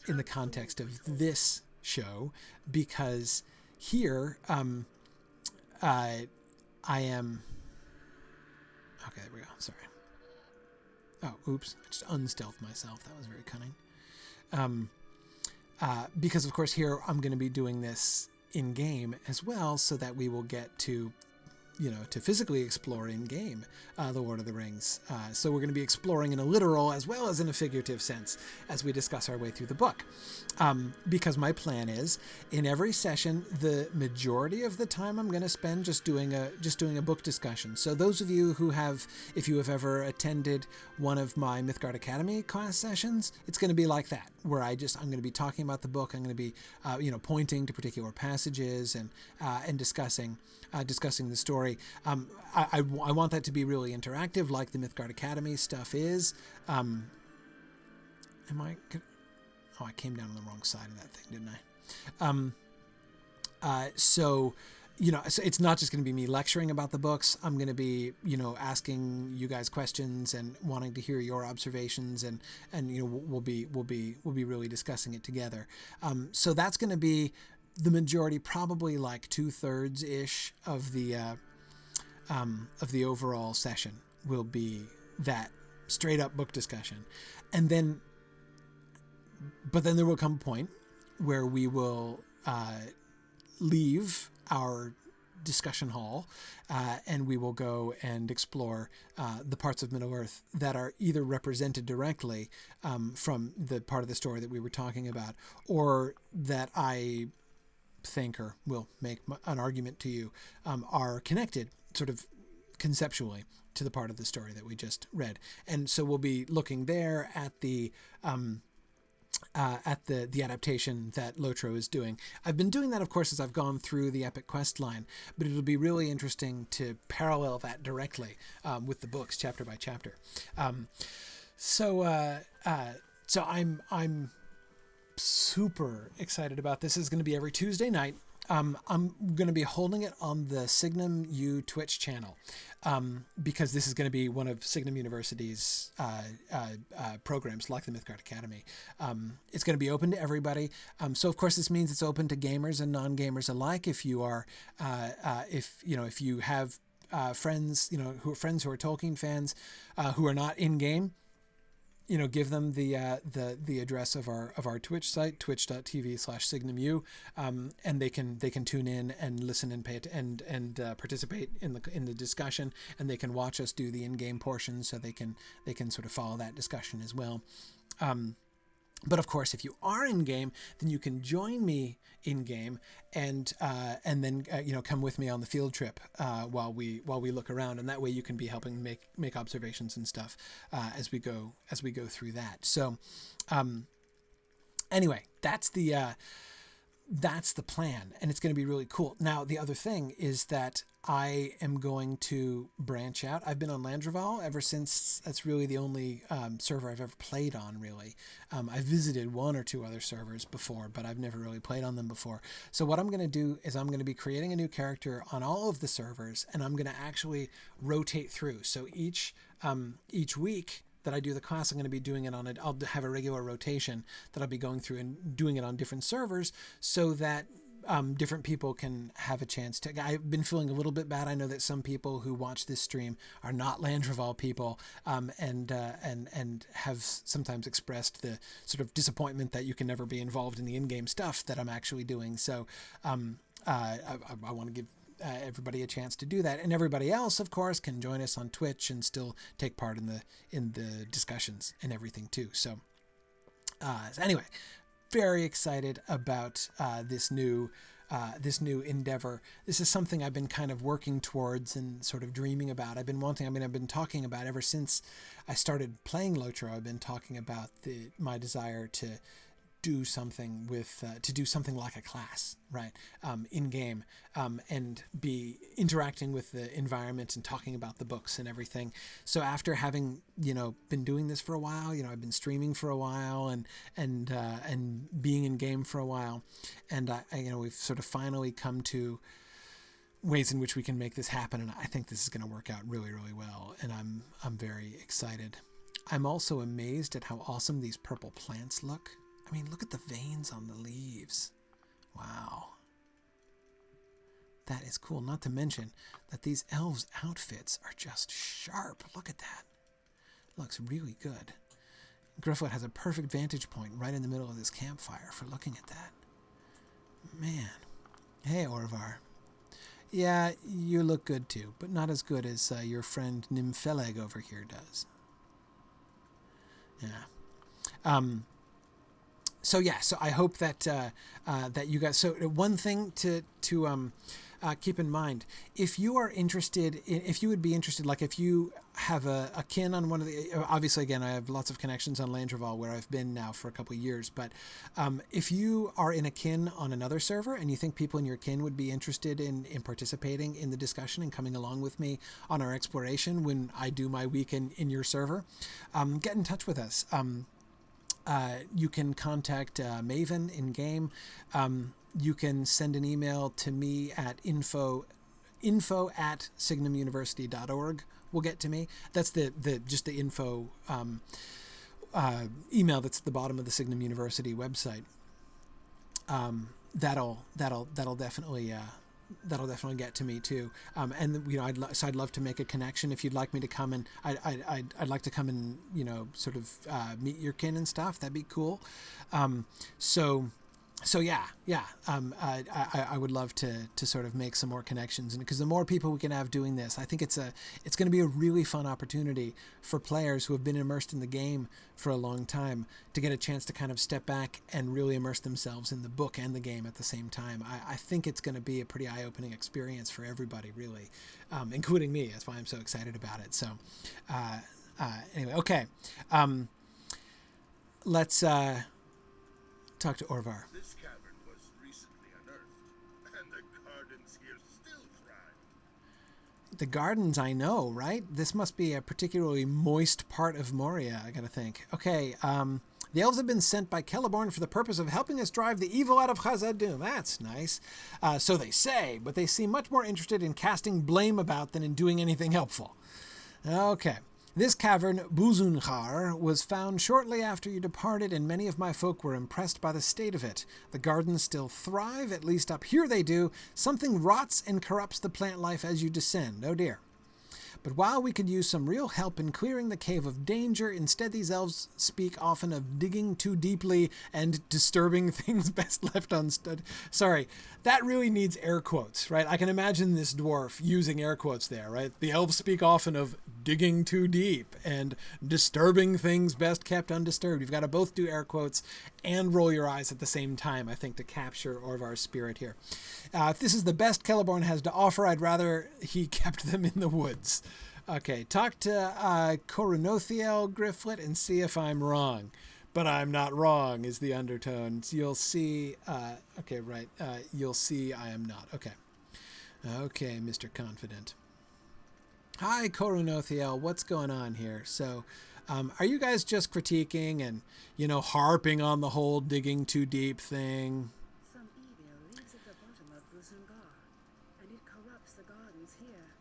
in the context of this show, because here I am. Okay, there we go. Sorry. Oh, oops. I just unstealthed myself. That was very cunning. Because, of course, here I'm going to be doing this in game as well, so that we will get to to physically explore in game the Lord of the Rings. So we're going to be exploring in a literal as well as in a figurative sense as we discuss our way through the book. Because my plan is, in every session, the majority of the time I'm going to spend just doing a book discussion. So those of you who if you have ever attended one of my Mythgard Academy class sessions, it's going to be like that, where I'm going to be talking about the book. I'm going to be pointing to particular passages and discussing the story. I want that to be really interactive, like the Mythgard Academy stuff is. I came down on the wrong side of that thing, didn't I? So it's not just going to be me lecturing about the books. I'm going to be, asking you guys questions and wanting to hear your observations, and we'll be really discussing it together. So that's going to be the majority, probably like 2/3 ish of the overall session will be that straight up book discussion. And then, but then there will come a point where we will leave our discussion hall and we will go and explore the parts of Middle-earth that are either represented directly from the part of the story that we were talking about, or that I think, or will make an argument to you, are connected sort of conceptually to the part of the story that we just read. And so we'll be looking there at the adaptation that LOTRO is doing. I've been doing that, of course, as I've gone through the Epic Quest line, but it'll be really interesting to parallel that directly with the books, chapter by chapter. So I'm super excited about this. Is going to be every Tuesday night. I'm going to be holding it on the Signum U Twitch channel because this is going to be one of Signum University's programs, like the Mythgard Academy. It's going to be open to everybody. So of course this means it's open to gamers and non-gamers alike. If you are, if you have friends, who are Tolkien fans who are not in game, give them the address of our Twitch site, twitch.tv/signumu, and they can tune in and listen and participate in the discussion, and they can watch us do the in-game portion, so they can sort of follow that discussion as well. But of course, if you are in game, then you can join me in game, and then come with me on the field trip while we look around, and that way you can be helping make observations and stuff as we go through that. So anyway, that's the plan, and it's going to be really cool. Now, the other thing is that I am going to branch out. I've been on Landreval ever since. That's really the only server I've ever played on, really. I've visited one or two other servers before, but I've never really played on them before. So what I'm going to do is I'm going to be creating a new character on all of the servers, and I'm going to actually rotate through. So each week that I do the class, I'm going to be doing it on it. I'll have a regular rotation that I'll be going through and doing it on different servers, so that different people can have a chance to. I've been feeling a little bit bad. I know that some people who watch this stream are not Landreval people, and have sometimes expressed the sort of disappointment that you can never be involved in the in-game stuff that I'm actually doing. So I want to give everybody a chance to do that, and everybody else, of course, can join us on Twitch and still take part in the discussions and everything too. So anyway, very excited about this new endeavor. This is something I've been kind of working towards and sort of dreaming about. I've been talking about ever since I started playing LOTRO. I've been talking about my desire to do something like a class, right, in game, and be interacting with the environment and talking about the books and everything. So after having been doing this for a while, I've been streaming for a while and being in game for a while, and we've sort of finally come to ways in which we can make this happen, and I think this is going to work out really, really well, and I'm very excited. I'm also amazed at how awesome these purple plants look. I mean, look at the veins on the leaves. Wow. That is cool. Not to mention that these elves' outfits are just sharp. Look at that. Looks really good. Grifflet has a perfect vantage point right in the middle of this campfire for looking at that. Man, Hey, Orvar. Yeah, you look good too, but not as good as your friend Nympheleg over here does. Yeah. So I hope that that you guys. So one thing to keep in mind, if you are interested, if you would be interested, like if you have a kin on one of the, obviously again I have lots of connections on Landreval where I've been now for a couple of years, but if you are in a kin on another server and you think people in your kin would be interested in participating in the discussion and coming along with me on our exploration when I do my week in your server, get in touch with us. You can contact Maven in game. You can send an email to me at info@signumuniversity.org will get to me. That's the just the info email that's at the bottom of the Signum University website. That'll definitely get to me too. And I'd love to make a connection if you'd like me to come and I'd like to come and sort of meet your kin and stuff. That'd be cool. So yeah. I would love to sort of make some more connections, and because the more people we can have doing this, I think it's going to be a really fun opportunity for players who have been immersed in the game for a long time to get a chance to kind of step back and really immerse themselves in the book and the game at the same time. I think it's going to be a pretty eye-opening experience for everybody, really, including me. That's why I'm so excited about it. So anyway, okay. Let's talk to Orvar. This cavern was recently unearthed, and the gardens here still thrive. The gardens, I know, right? This must be a particularly moist part of Moria, I gotta think. Okay, the elves have been sent by Celeborn for the purpose of helping us drive the evil out of Khazad-dûm. That's nice. So they say, but they seem much more interested in casting blame about than in doing anything helpful. Okay. This cavern, Buzunghar, was found shortly after you departed, and many of my folk were impressed by the state of it. The gardens still thrive, at least up here they do. Something rots and corrupts the plant life as you descend. Oh dear. But while we could use some real help in clearing the cave of danger, instead these elves speak often of digging too deeply and disturbing things best left unstudied. Sorry, that really needs air quotes, right? I can imagine this dwarf using air quotes there, right? The elves speak often of digging too deep and disturbing things best kept undisturbed. You've got to both do air quotes and roll your eyes at the same time, I think, to capture Orvar's spirit here. If this is the best Celeborn has to offer, I'd rather he kept them in the woods. Okay, talk to Corunothiel Grifflet and see if I'm wrong. But I'm not wrong, is the undertone. You'll see, okay, right, you'll see I am not. Okay. Okay, Mr. Confident. Hi, Corunothiel, what's going on here? So, are you guys just critiquing and, harping on the whole digging too deep thing? Some evil lives at the bottom of Buzungar, and it corrupts the gardens here.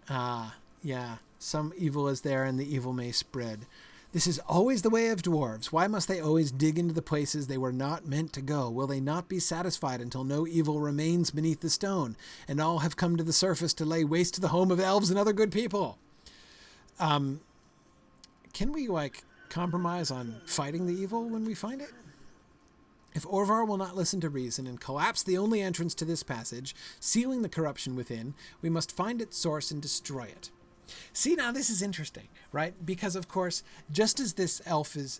Ah, yeah, some evil is there and the evil may spread. This is always the way of dwarves. Why must they always dig into the places they were not meant to go? Will they not be satisfied until no evil remains beneath the stone, and all have come to the surface to lay waste to the home of elves and other good people? Can we, compromise on fighting the evil when we find it? If Orvar will not listen to reason and collapse the only entrance to this passage, sealing the corruption within, we must find its source and destroy it. See, now this is interesting, right? Because of course, just as this elf is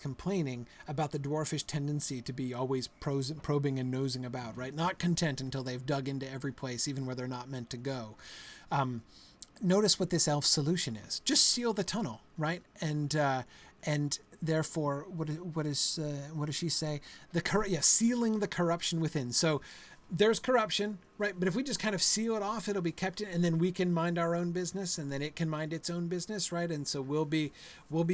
complaining about the dwarfish tendency to be always probing and nosing about, right? Not content until they've dug into every place, even where they're not meant to go. Notice what this elf's solution is. Just seal the tunnel, right? And therefore, what does she say? Sealing the corruption within. So there's corruption, right? But if we just kind of seal it off, it'll be kept in, and then we can mind our own business, and then it can mind its own business, right? And so we'll be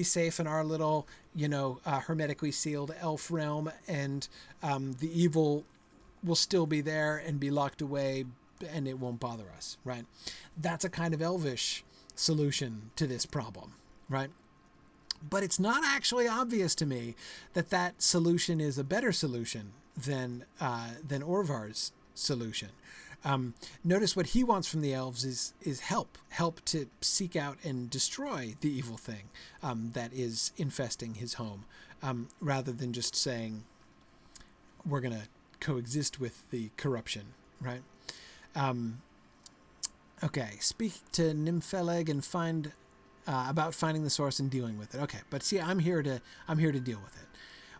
safe in our little, hermetically sealed elf realm, and the evil will still be there and be locked away, and it won't bother us, right? That's a kind of elvish solution to this problem, right? But it's not actually obvious to me that solution is a better solution than Orvar's solution. Notice what he wants from the elves is help to seek out and destroy the evil thing that is infesting his home, rather than just saying we're going to coexist with the corruption, right? Okay, speak to Nympheleg and find about finding the source and dealing with it. Okay, but see, I'm here to deal with it.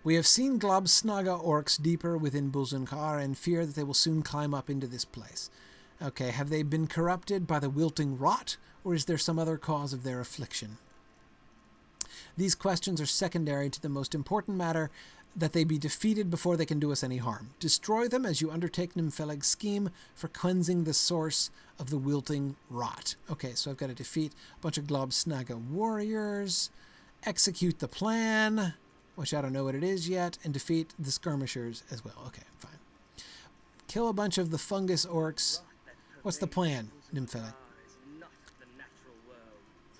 We have seen Globsnaga orcs deeper within Bulzunkar and fear that they will soon climb up into this place. Okay, have they been corrupted by the wilting rot, or is there some other cause of their affliction? These questions are secondary to the most important matter, that they be defeated before they can do us any harm. Destroy them as you undertake Nympheleg's scheme for cleansing the source of the wilting rot. Okay, so I've got to defeat a bunch of Globsnaga warriors, execute the plan, which I don't know what it is yet, and defeat the skirmishers as well. Okay, fine. Kill a bunch of the fungus orcs. What's the plan, Nympheleg?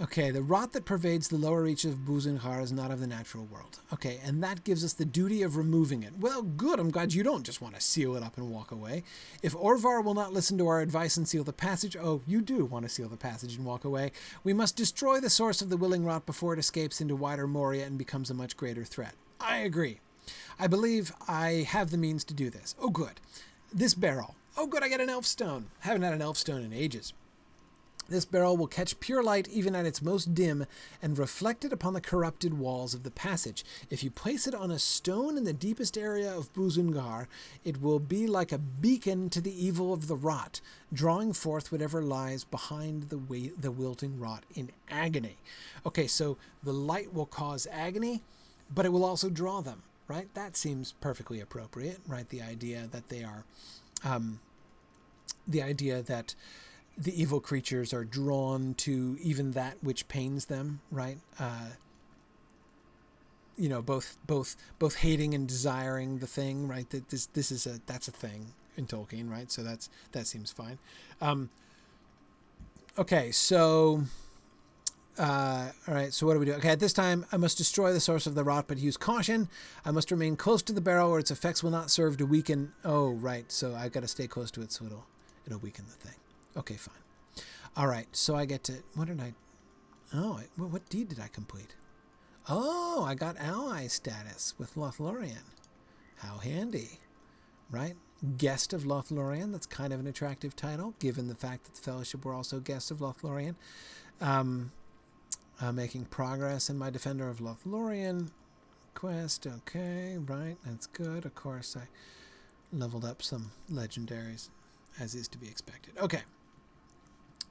Okay, the rot that pervades the lower reaches of Bulzunkar is not of the natural world. Okay, and that gives us the duty of removing it. Well, good, I'm glad you don't just want to seal it up and walk away. If Orvar will not listen to our advice and seal the passage, oh, you do want to seal the passage and walk away, we must destroy the source of the willing rot before it escapes into wider Moria and becomes a much greater threat. I agree. I believe I have the means to do this. Oh, good. This barrel. Oh, good, I get an elf stone. Haven't had an elf stone in ages. This barrel will catch pure light even at its most dim and reflect it upon the corrupted walls of the passage. If you place it on a stone in the deepest area of Bulzunkar, it will be like a beacon to the evil of the rot, drawing forth whatever lies behind the wilting rot in agony. Okay, so the light will cause agony, but it will also draw them, right? That seems perfectly appropriate, right? The idea that they are, the evil creatures are drawn to even that which pains them, right? Both hating and desiring the thing, right? That that's a thing in Tolkien, right? So that seems fine. Okay, so all right. So what do we do? Okay, at this time, I must destroy the source of the rot, but use caution. I must remain close to the barrel, or its effects will not serve to weaken. Oh, right. So I've got to stay close to it, so it'll weaken the thing. Okay, fine. All right, so I get to... What did I... Oh, what deed did I complete? Oh, I got ally status with Lothlorien. How handy, right? Guest of Lothlorien. That's kind of an attractive title, given the fact that the Fellowship were also guests of Lothlorien. Making progress in my Defender of Lothlorien quest. Okay, right, that's good. Of course, I leveled up some legendaries, as is to be expected. Okay.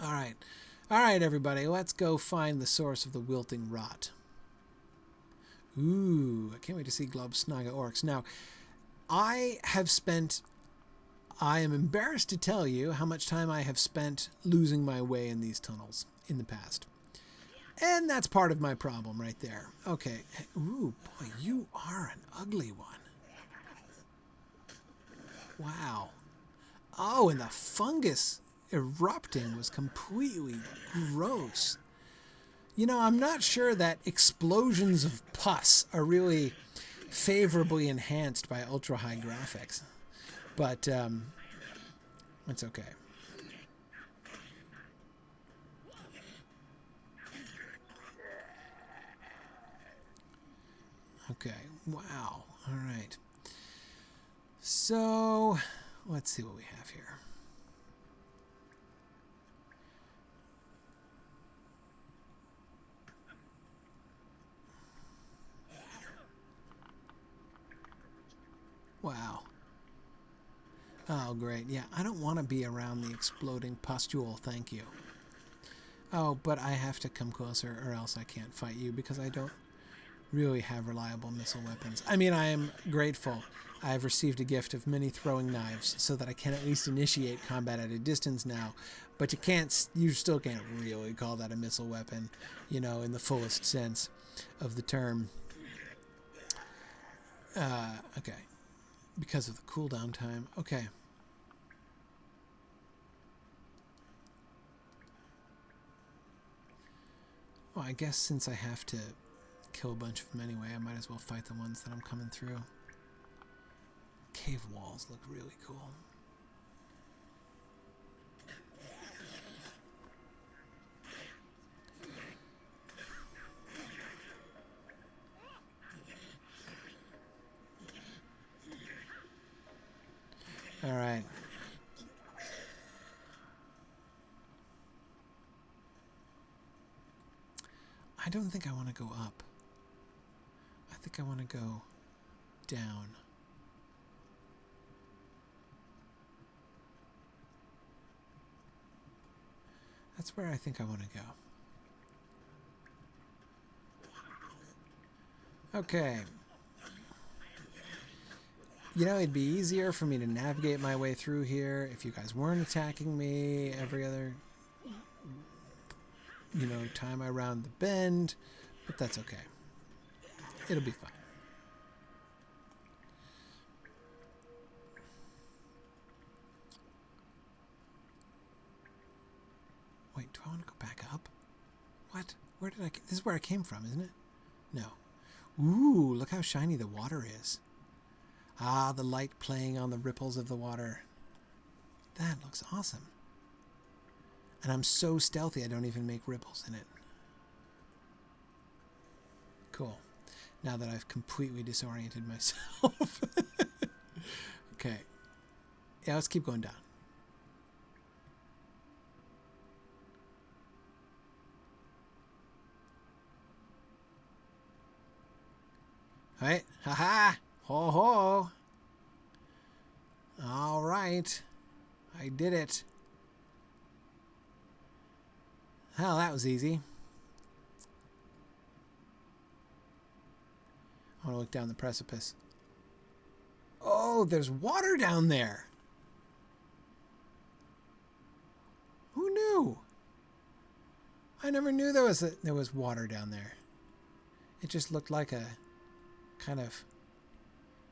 All right, everybody, let's go find the source of the wilting rot. Ooh, I can't wait to see Globsnaga orcs. Now, I am embarrassed to tell you how much time I have spent losing my way in these tunnels in the past. And that's part of my problem right there. Okay. Ooh, boy, you are an ugly one. Wow. Oh, and the fungus erupting was completely gross. You know, I'm not sure that explosions of pus are really favorably enhanced by ultra-high graphics. But it's okay. Okay, wow. All right. So, let's see what we have here. Wow. Oh, great. Yeah, I don't want to be around the exploding pustule, thank you. Oh, but I have to come closer or else I can't fight you because I don't really have reliable missile weapons. I mean, I am grateful. I have received a gift of many throwing knives so that I can at least initiate combat at a distance now, but you still can't really call that a missile weapon, you know, in the fullest sense of the term. Okay. Because of the cooldown time. Okay. Well, I guess since I have to kill a bunch of them anyway, I might as well fight the ones that I'm coming through. Cave walls look really cool. All right. I don't think I want to go up. I think I want to go down. That's where I think I want to go. Okay. You know, it'd be easier for me to navigate my way through here if you guys weren't attacking me every other, you know, time I round the bend, but that's okay. It'll be fine. Wait, do I want to go back up? What? Where did I... This is where I came from, isn't it? No. Ooh, look how shiny the water is. Ah, the light playing on the ripples of the water. That looks awesome. And I'm so stealthy I don't even make ripples in it. Cool. Now that I've completely disoriented myself. Okay. Yeah, let's keep going down. Alright. Ha-ha! Ho-ho! Alright. I did it. Hell, that was easy. I want to look down the precipice. Oh, there's water down there. Who knew? I never knew there was water down there. It just looked like a kind of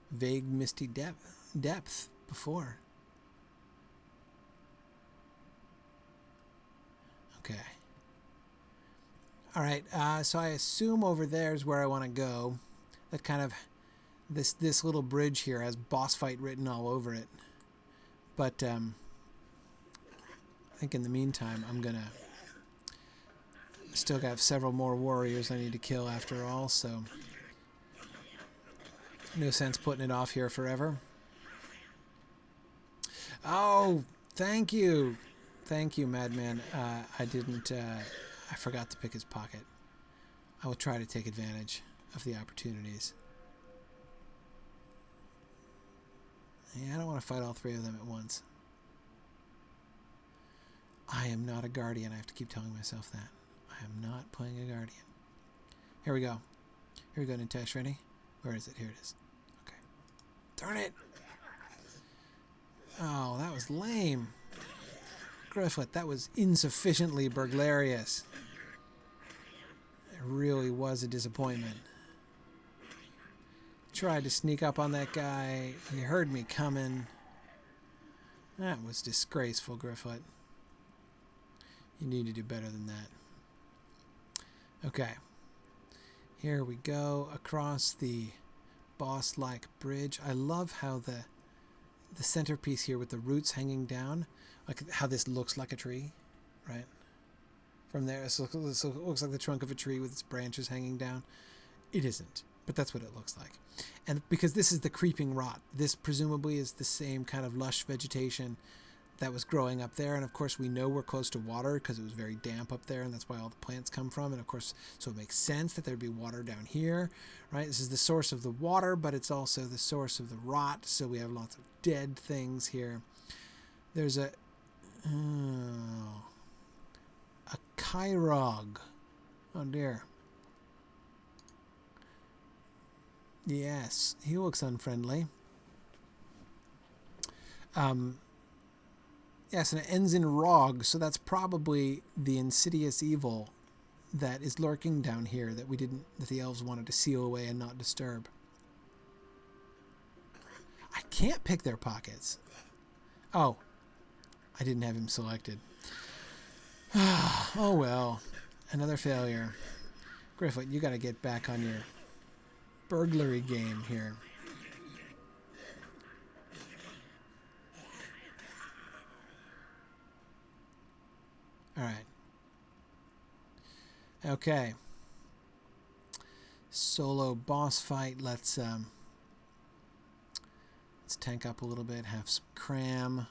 vague, misty depth before. Okay. All right. So I assume over there is where I want to go. That kind of this little bridge here has boss fight written all over it. But I think in the meantime, I'm gonna still got several more warriors I need to kill after all. So no sense putting it off here forever. Oh, thank you. Thank you, Madman. I didn't... I forgot to pick his pocket. I will try to take advantage of the opportunities. Yeah, I don't want to fight all three of them at once. I am not a guardian. I have to keep telling myself that. I am not playing a guardian. Here we go. Here we go, Nitesh. Ready? Where is it? Here it is. Okay. Darn it! Oh, that was lame. Griffith, that was insufficiently burglarious. It really was a disappointment. Tried to sneak up on that guy. He heard me coming. That was disgraceful, Griffith. You need to do better than that. Okay. Here we go across the boss-like bridge. I love how the centerpiece here with the roots hanging down, like how this looks like a tree, right? From there, it looks like the trunk of a tree with its branches hanging down. It isn't, but that's what it looks like. And because this is the creeping rot, this presumably is the same kind of lush vegetation that was growing up there. And of course, we know we're close to water because it was very damp up there, and that's why all the plants come from. And of course, so it makes sense that there'd be water down here, right? This is the source of the water, but it's also the source of the rot. So we have lots of dead things here. There's a Kyrog. Oh dear. Yes, he looks unfriendly. Yes, and it ends in Rog, so that's probably the insidious evil that is lurking down here that the elves wanted to seal away and not disturb. I can't pick their pockets. Oh, I didn't have him selected. Oh well, another failure. Griffith, you got to get back on your burglary game here. All right. Okay. Solo boss fight. Let's tank up a little bit, have some cram.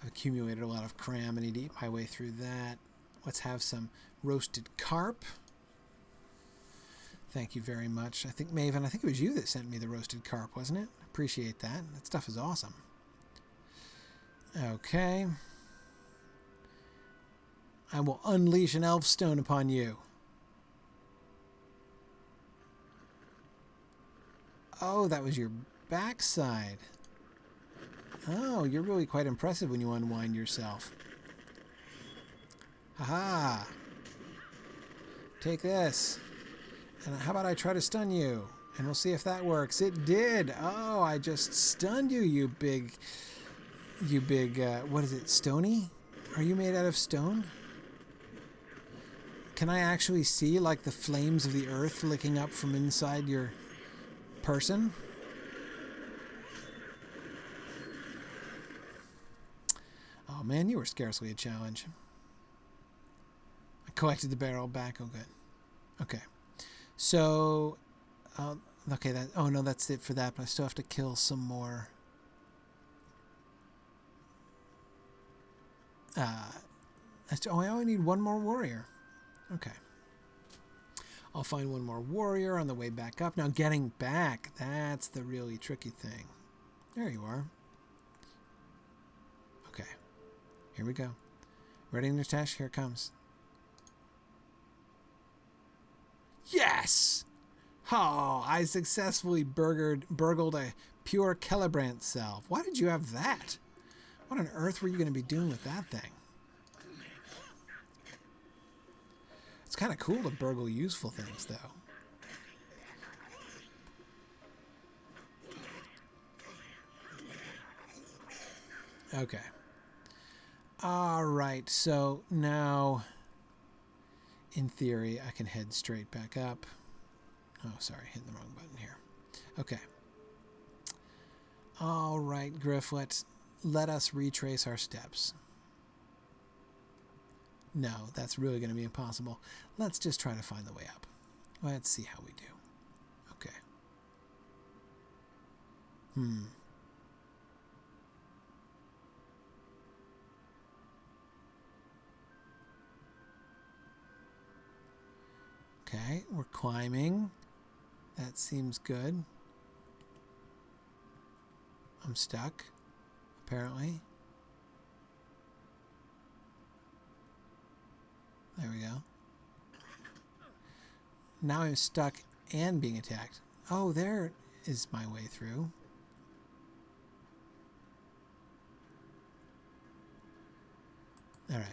I've accumulated a lot of cram. I need to eat my way through that. let's have some roasted carp. Thank you very much. I think, Maven, I think it was you that sent me the roasted carp, wasn't it? Appreciate that. That stuff is awesome. Okay. I will unleash an elf stone upon you. Oh, that was your backside. Oh, you're really quite impressive when you unwind yourself. Haha. Take this. And how about I try to stun you? And we'll see if that works. It did. Oh, I just stunned you, you big, what is it, stony? Are you made out of stone? Can I actually see, like, the flames of the earth licking up from inside your person? Oh, man, you were scarcely a challenge. I collected the barrel back. Oh, good. Okay. So, okay, oh, no, that's it for that, but I still have to kill some more. Oh, I only need one more warrior. Okay. I'll find one more warrior on the way back up. Now, getting back, that's the really tricky thing. There you are. Okay. Here we go. Ready, Nitesh? Here it comes. Yes! Oh, I successfully burgled a pure Celebrant salve. Why did you have that? What on earth were you going to be doing with that thing? It's kind of cool to burgle useful things, though. Okay. All right, so now, in theory, I can head straight back up. Oh, sorry, hitting the wrong button here. Okay. All right, Griff, let us retrace our steps. No, that's really going to be impossible. Let's just try to find the way up. Let's see how we do. Okay. Okay, we're climbing. That seems good. I'm stuck, apparently. There we go. Now I'm stuck and being attacked. Oh, there is my way through. All right.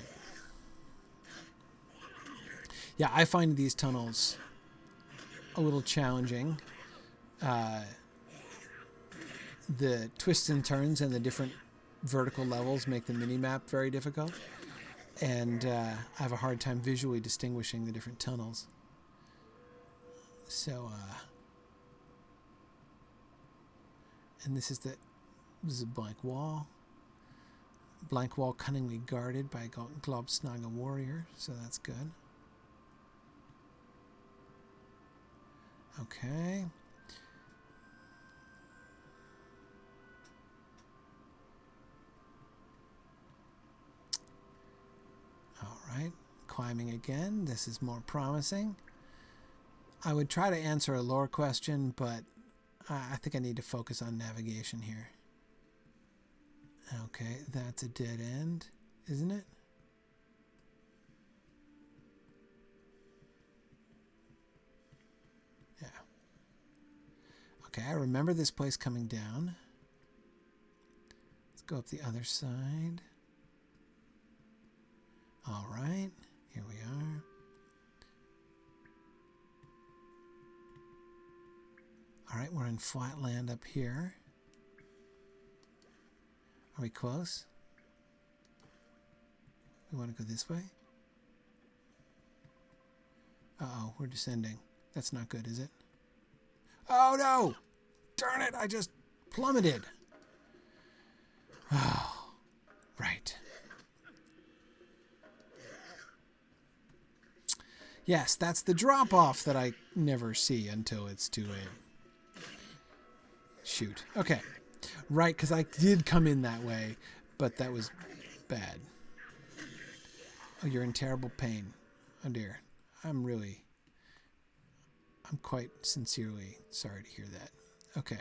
Yeah, I find these tunnels a little challenging. The twists and turns and the different vertical levels make the mini-map very difficult. And I have a hard time visually distinguishing the different tunnels. So, and this is a blank wall. Blank wall cunningly guarded by a Globsnaga warrior, so that's good. Okay. All right, climbing again. This is more promising. I would try to answer a lore question, but I think I need to focus on navigation here. Okay, that's a dead end, isn't it? Yeah. Okay, I remember this place coming down. Let's go up the other side. All right, here we are. All right, we're in flat land up here. Are we close? We want to go this way? Uh-oh, we're descending. That's not good, is it? Oh, no! Darn it, I just plummeted. Oh, right. Yes, that's the drop-off that I never see until it's too late. Shoot. Okay. Right, because I did come in that way, but that was bad. Oh, you're in terrible pain. Oh dear. I'm quite sincerely sorry to hear that. Okay.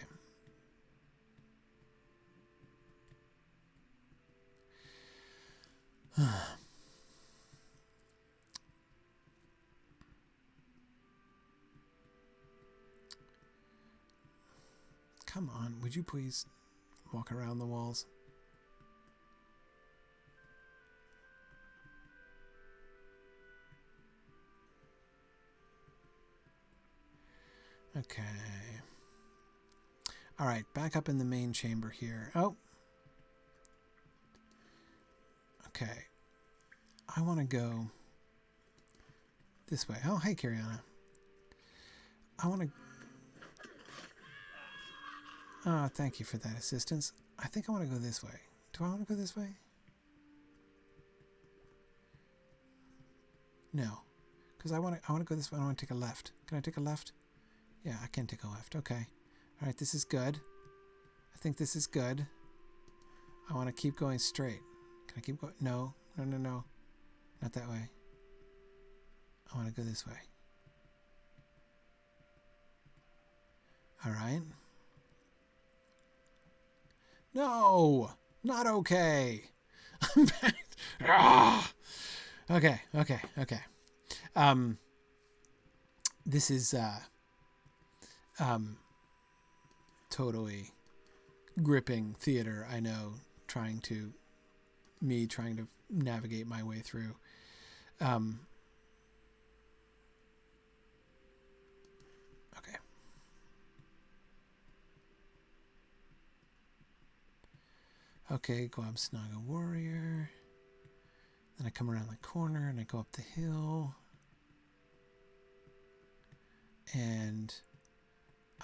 Come on, would you please walk around the walls? Okay. All right, back up in the main chamber here. Oh. Okay. I want to go this way. Oh, hey, Kiriana. I want to... Oh, thank you for that assistance. I think I want to go this way. Do I want to go this way? No. Because I want to go this way. I want to take a left. Can I take a left? Yeah, I can take a left. Okay. All right, this is good. I think this is good. I want to keep going straight. Can I keep going? No. No, no, no. Not that way. I want to go this way. All right. No! Not okay! I'm back. Ah! Okay, okay, okay. This is totally gripping theater, I know, trying to navigate my way through. Okay. Okay, Gwabsnaga Warrior. Then I come around the corner and I go up the hill. And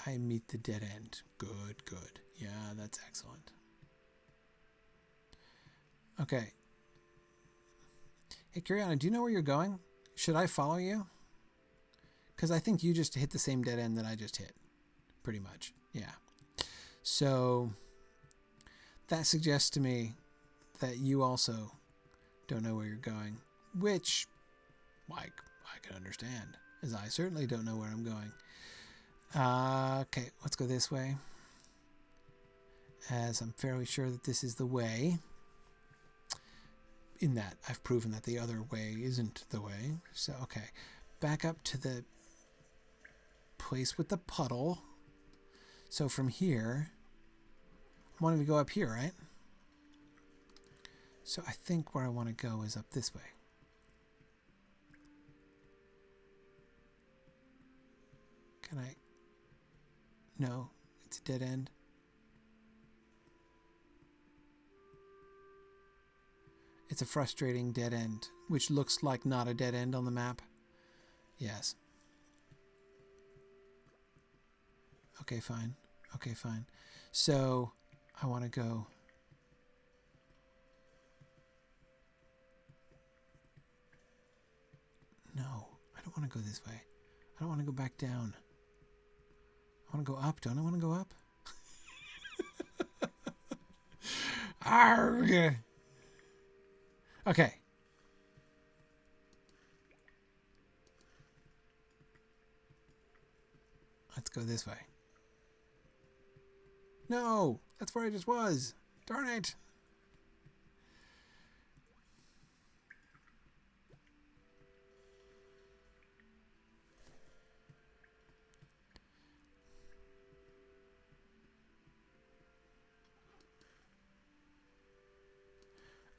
I meet the dead end. Good, good. Yeah, that's excellent. Okay. Hey, Kiriana, do you know where you're going? Should I follow you? Because I think you just hit the same dead end that I just hit. Pretty much. Yeah. So that suggests to me that you also don't know where you're going. Which, like, I can understand. As I certainly don't know where I'm going. Okay, let's go this way. As I'm fairly sure that this is the way. In that, I've proven that the other way isn't the way. So, okay. Back up to the place with the puddle. So from here, I wanted to go up here, right? So I think where I want to go is up this way. Can I? No, it's a dead end. It's a frustrating dead end, which looks like not a dead end on the map. Yes. Okay, fine. Okay, fine. So, I want to go... No, I don't want to go this way. I don't want to go back down. I want to go up. Don't I want to go up? Arrgh. Okay. Let's go this way. No! That's where I just was! Darn it!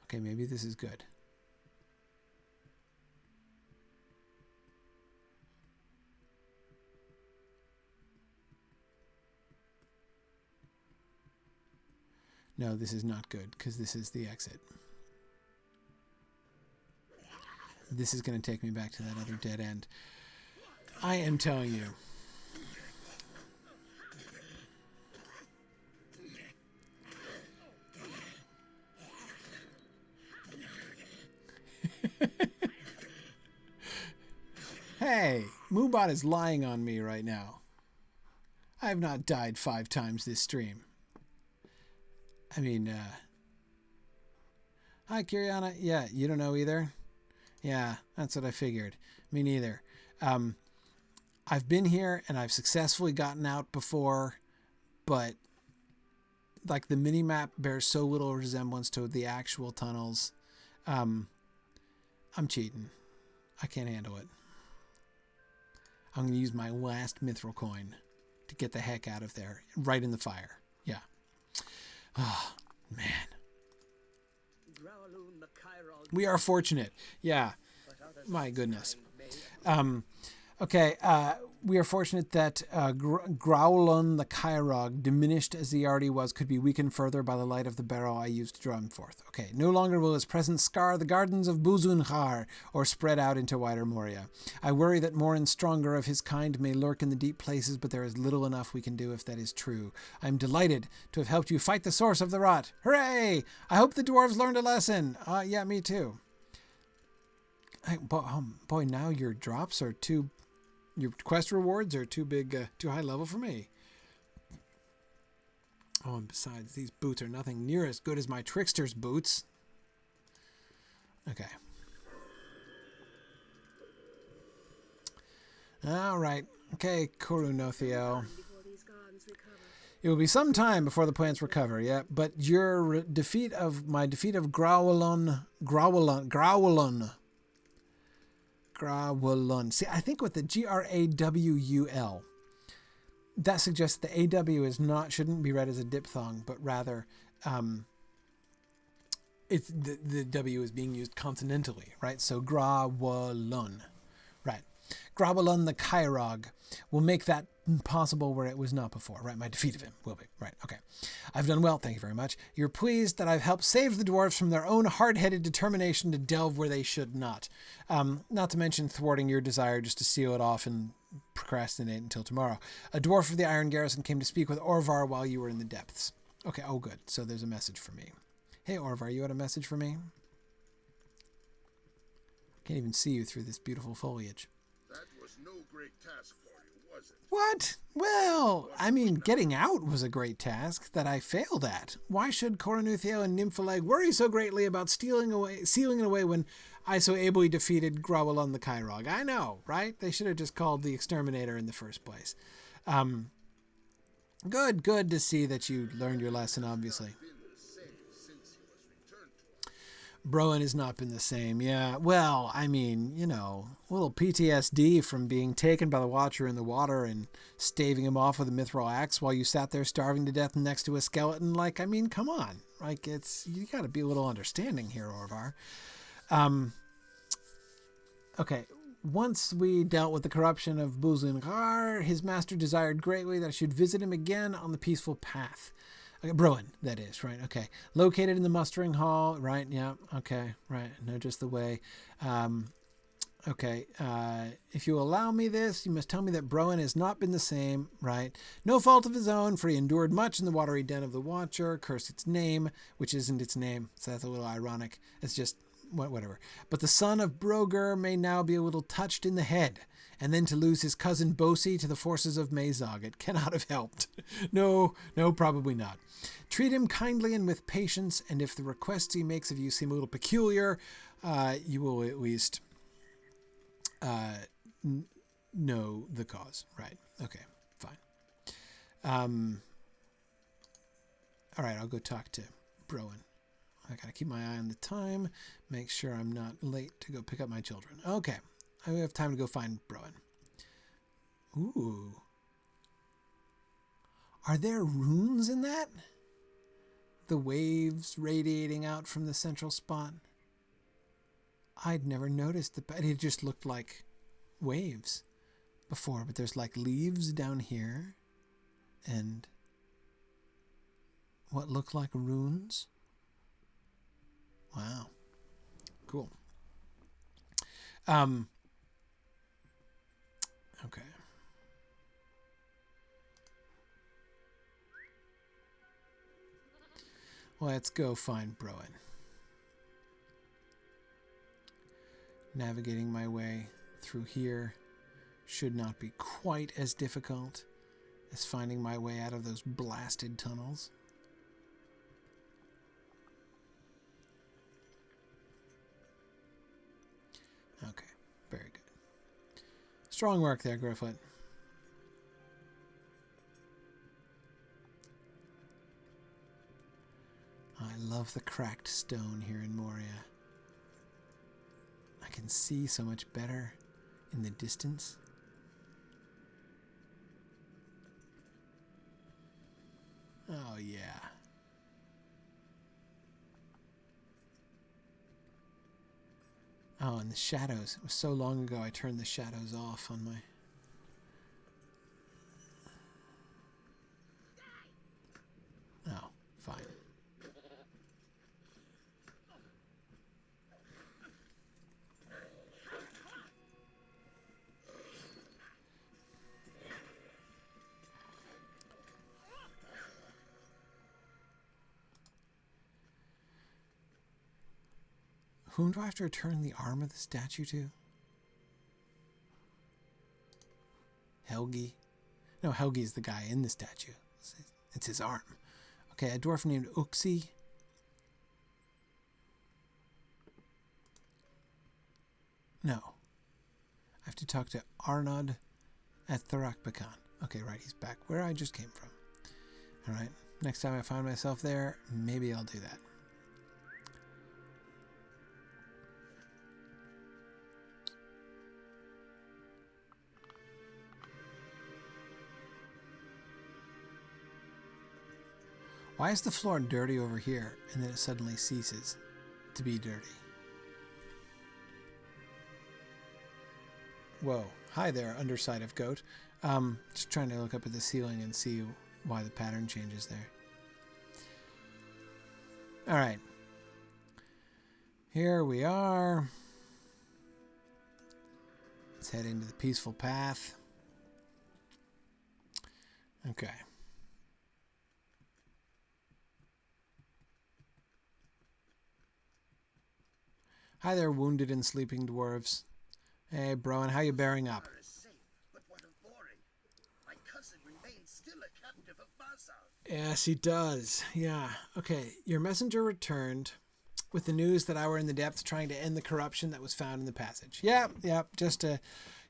Okay, maybe this is good. No, this is not good, because this is the exit. This is going to take me back to that other dead end. I am telling you. Hey, Moobot is lying on me right now. I have not died 5 times this stream. I mean, hi, Kiriana. Yeah, you don't know either? Yeah, that's what I figured. Me neither. I've been here and I've successfully gotten out before, but like the mini-map bears so little resemblance to the actual tunnels. I'm cheating. I can't handle it. I'm going to use my last mithril coin to get the heck out of there. Right in the fire. Yeah. Oh, man. We are fortunate. Yeah. My goodness. Okay, we are fortunate that Growlon the Kyrog, diminished as he already was, could be weakened further by the light of the barrel I used to draw him forth. Okay, no longer will his presence scar the gardens of Buzunhar or spread out into wider Moria. I worry that more and stronger of his kind may lurk in the deep places, but there is little enough we can do if that is true. I am delighted to have helped you fight the source of the rot. Hooray! I hope the dwarves learned a lesson. Yeah, me too. Boy, now your drops are too... Your quest rewards are too big, too high level for me. Oh, and besides, these boots are nothing near as good as my trickster's boots. Okay. All right. Okay, Korunothio. It will be some time before the plants recover, yeah. But your defeat of Growlon. See, I think with the Grawl, that suggests the AW shouldn't be read as a diphthong, but rather it's the W is being used consonantally, right? So Grawalon, right? Grawalon the Kyrog will make that possible where it was not before, right? My defeat of him will be, right? Okay. I've done well, thank you very much. You're pleased that I've helped save the dwarves from their own hard-headed determination to delve where they should not. Not to mention thwarting your desire just to seal it off and procrastinate until tomorrow. A dwarf of the Iron Garrison came to speak with Orvar while you were in the depths. Okay, oh good. So there's a message for me. Hey Orvar, you had a message for me? Can't even see you through this beautiful foliage. That was no great task for you, was it? What? Well, I mean, getting out was a great task that I failed at. Why should Korunothio and Nymphaleg worry so greatly about sealing it away when I so ably defeated Growlon the Kyrog? I know, right? They should have just called the Exterminator in the first place. Good to see that you learned your lesson, obviously. Broen has not been the same, yeah. Well, I mean, you know, a little PTSD from being taken by the Watcher in the water and staving him off with a mithril axe while you sat there starving to death next to a skeleton. Like, I mean, come on. Like, you gotta be a little understanding here, Orvar. Okay, once we dealt with the corruption of Buzungar, his master desired greatly that I should visit him again on the peaceful path. Broen, that is, right, okay. Located in the mustering hall, right, yeah, okay, right, no, just the way. Okay, if you allow me this, you must tell me that Broen has not been the same, right? No fault of his own, for he endured much in the watery den of the Watcher, curse its name, which isn't its name, so that's a little ironic. It's just, whatever. But the son of Broger may now be a little touched in the head, and then to lose his cousin Bosi to the forces of Mazog. It cannot have helped. No, probably not. Treat him kindly and with patience, and if the requests he makes of you seem a little peculiar, you will at least know the cause. Right. Okay, fine. All right, I'll go talk to Broen. I gotta keep my eye on the time, make sure I'm not late to go pick up my children. Okay, I have time to go find Broen. Ooh. Are there runes in that? The waves radiating out from the central spot? I'd never noticed it just looked like waves before, but there's like leaves down here and what look like runes. Wow. Cool. Okay. Let's go find Broen. Navigating my way through here should not be quite as difficult as finding my way out of those blasted tunnels. Strong work there, Grifflet. I love the cracked stone here in Moria. I can see so much better in the distance. Oh, yeah. Oh, and the shadows. It was so long ago I turned the shadows off on my... Oh, fine. Whom do I have to return the arm of the statue to? Helgi? No, Helgi's the guy in the statue. It's his arm. Okay, a dwarf named Uxie. No. I have to talk to Arnaud at Tharakbakan. Okay, right, he's back where I just came from. Alright, next time I find myself there, maybe I'll do that. Why is the floor dirty over here, and then it suddenly ceases to be dirty? Whoa. Hi there, underside of goat. Just trying to look up at the ceiling and see why the pattern changes there. Alright. Here we are. Let's head into the peaceful path. Okay. Hi there, wounded and sleeping dwarves. Hey, Broen, how you bearing up? But what of Bori? My cousin remains still a captive of Mazar. Yes, he does. Yeah. Okay, your messenger returned with the news that I were in the depths trying to end the corruption that was found in the passage. Yeah, just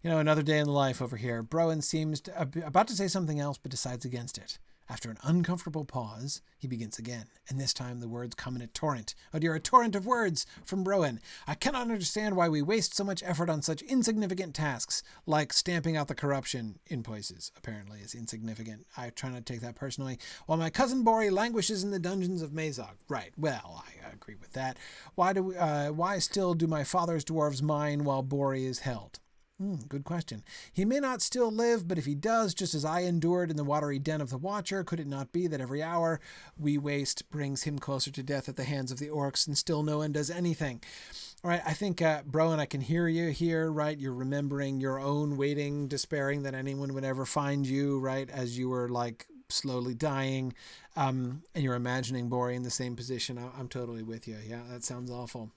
another day in the life over here. Broen seems about to say something else, but decides against it. After an uncomfortable pause, he begins again, and this time the words come in a torrent. Oh dear, a torrent of words from Broen. I cannot understand why we waste so much effort on such insignificant tasks, like stamping out the corruption in places, apparently, is insignificant. I try not to take that personally. While my cousin Bori languishes in the dungeons of Mazog. Right, well, I agree with that. Why still do my father's dwarves mine while Bori is held? Good question. He may not still live, but if he does, just as I endured in the watery den of the Watcher, could it not be that every hour we waste brings him closer to death at the hands of the orcs, and still no one does anything? All right, I think, Broen, I can hear you here, right? You're remembering your own waiting, despairing that anyone would ever find you, right, as you were, like, slowly dying, and you're imagining Bori in the same position. I'm totally with you. Yeah, that sounds awful.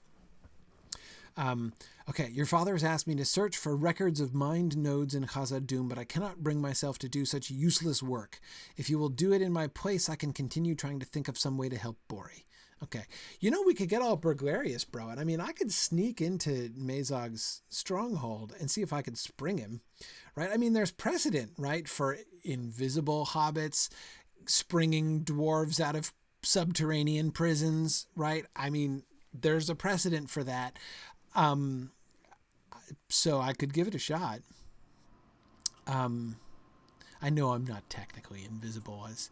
Okay, your father has asked me to search for records of mined nodes in Khazad-dûm, but I cannot bring myself to do such useless work. If you will do it in my place, I can continue trying to think of some way to help Bori. Okay, we could get all burglarious, bro. And I mean, I could sneak into Mazog's stronghold and see if I could spring him, right? I mean, there's precedent, right, for invisible hobbits springing dwarves out of subterranean prisons, right? I mean, there's a precedent for that. So I could give it a shot. I know I'm not technically invisible, as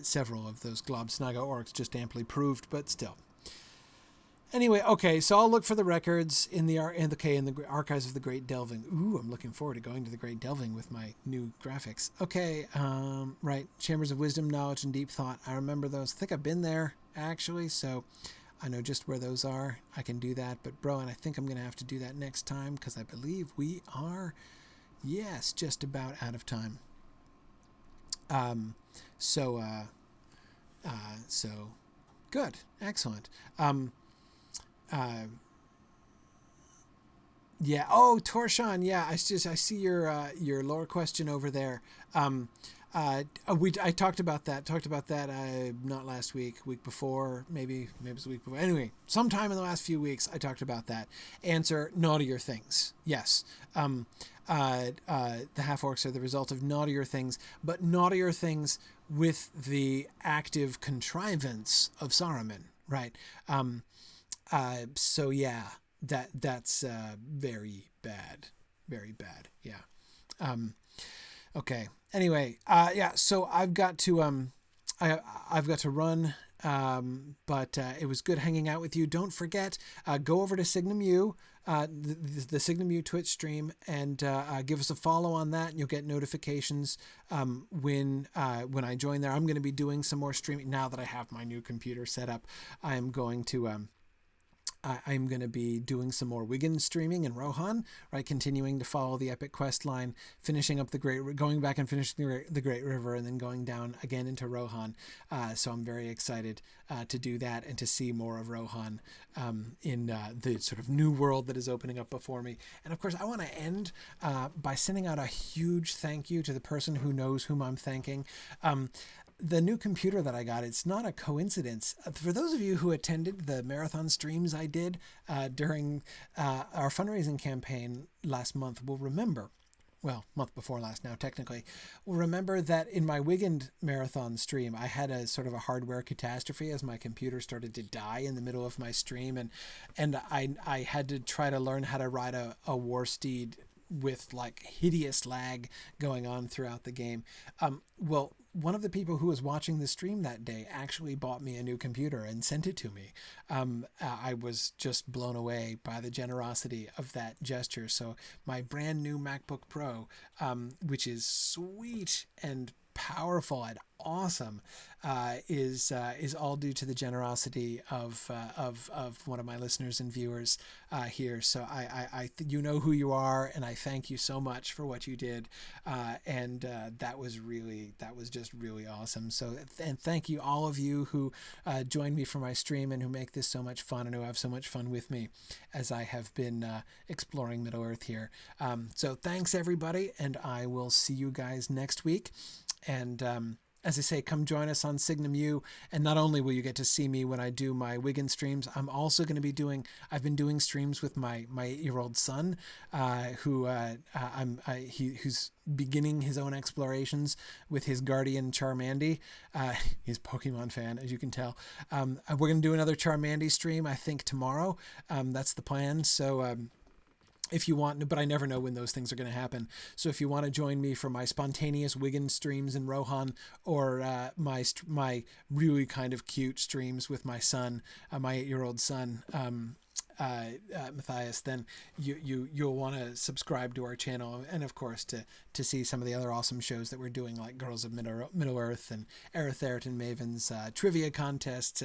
several of those Globsnaga orcs just amply proved, but still. Anyway, okay, so I'll look for the records in the archives of the Great Delving. Ooh, I'm looking forward to going to the Great Delving with my new graphics. Okay, right, Chambers of Wisdom, Knowledge, and Deep Thought. I remember those. I think I've been there, actually, so I know just where those are. I can do that. But, Broen, I think I'm going to have to do that next time because I believe we are, yes, just about out of time. So good. Excellent. Yeah. Oh, Torshan. Yeah. I see your lore question over there. I talked about that. Not last week before, maybe it was the week before. Anyway, sometime in the last few weeks, I talked about that. Answer: naughtier things. Yes. The half orcs are the result of naughtier things, but naughtier things with the active contrivance of Saruman, right? So yeah, that's very bad, very bad. Yeah. Okay. Anyway, yeah. So I've got to I've got to run. But it was good hanging out with you. Don't forget, go over to Signum U, the Signum U Twitch stream, and give us a follow on that, and you'll get notifications when I join there. I'm going to be doing some more streaming now that I have my new computer set up. I'm going to be doing some more Wigan streaming in Rohan, right? Continuing to follow the epic quest line, finishing up going back and finishing the Great River, and then going down again into Rohan. So I'm very excited to do that and to see more of Rohan in the sort of new world that is opening up before me. And of course, I want to end by sending out a huge thank you to the person who knows whom I'm thanking. The new computer that I got, it's not a coincidence. For those of you who attended the marathon streams I did during our fundraising campaign last month will remember, well, month before last now technically, will remember that in my Wigan marathon stream, I had a sort of a hardware catastrophe as my computer started to die in the middle of my stream, and I had to try to learn how to ride a war steed with like hideous lag going on throughout the game. Well, one of the people who was watching the stream that day actually bought me a new computer and sent it to me. I was just blown away by the generosity of that gesture. So my brand new MacBook Pro, which is sweet and powerful and awesome, is all due to the generosity of one of my listeners and viewers here. So I you know who you are, and I thank you so much for what you did, and that was just really awesome. So and thank you all of you who joined me for my stream and who make this so much fun and who have so much fun with me as I have been exploring Middle Earth here. So thanks everybody, and I will see you guys next week. And as I say, come join us on Signum U. And not only will you get to see me when I do my Wigan streams, I'm also going to be I've been doing streams with my 8-year-old son, who's beginning his own explorations with his guardian Charmandy. He's a Pokemon fan, as you can tell. We're going to do another Charmandy stream, I think, tomorrow. That's the plan. So, if you want, but I never know when those things are going to happen. So if you want to join me for my spontaneous Wigan streams in Rohan, or my really kind of cute streams with my son, my 8-year-old son, Matthias, then you'll want to subscribe to our channel, and of course to see some of the other awesome shows that we're doing, like Girls of Middle Earth and Aerithert and Maven's trivia contests,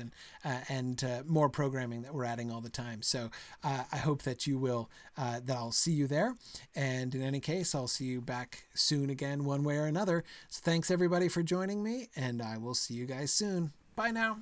and more programming that we're adding all the time. So I hope that you will that I'll see you there, and in any case, I'll see you back soon again, one way or another. So thanks everybody for joining me, and I will see you guys soon. Bye now.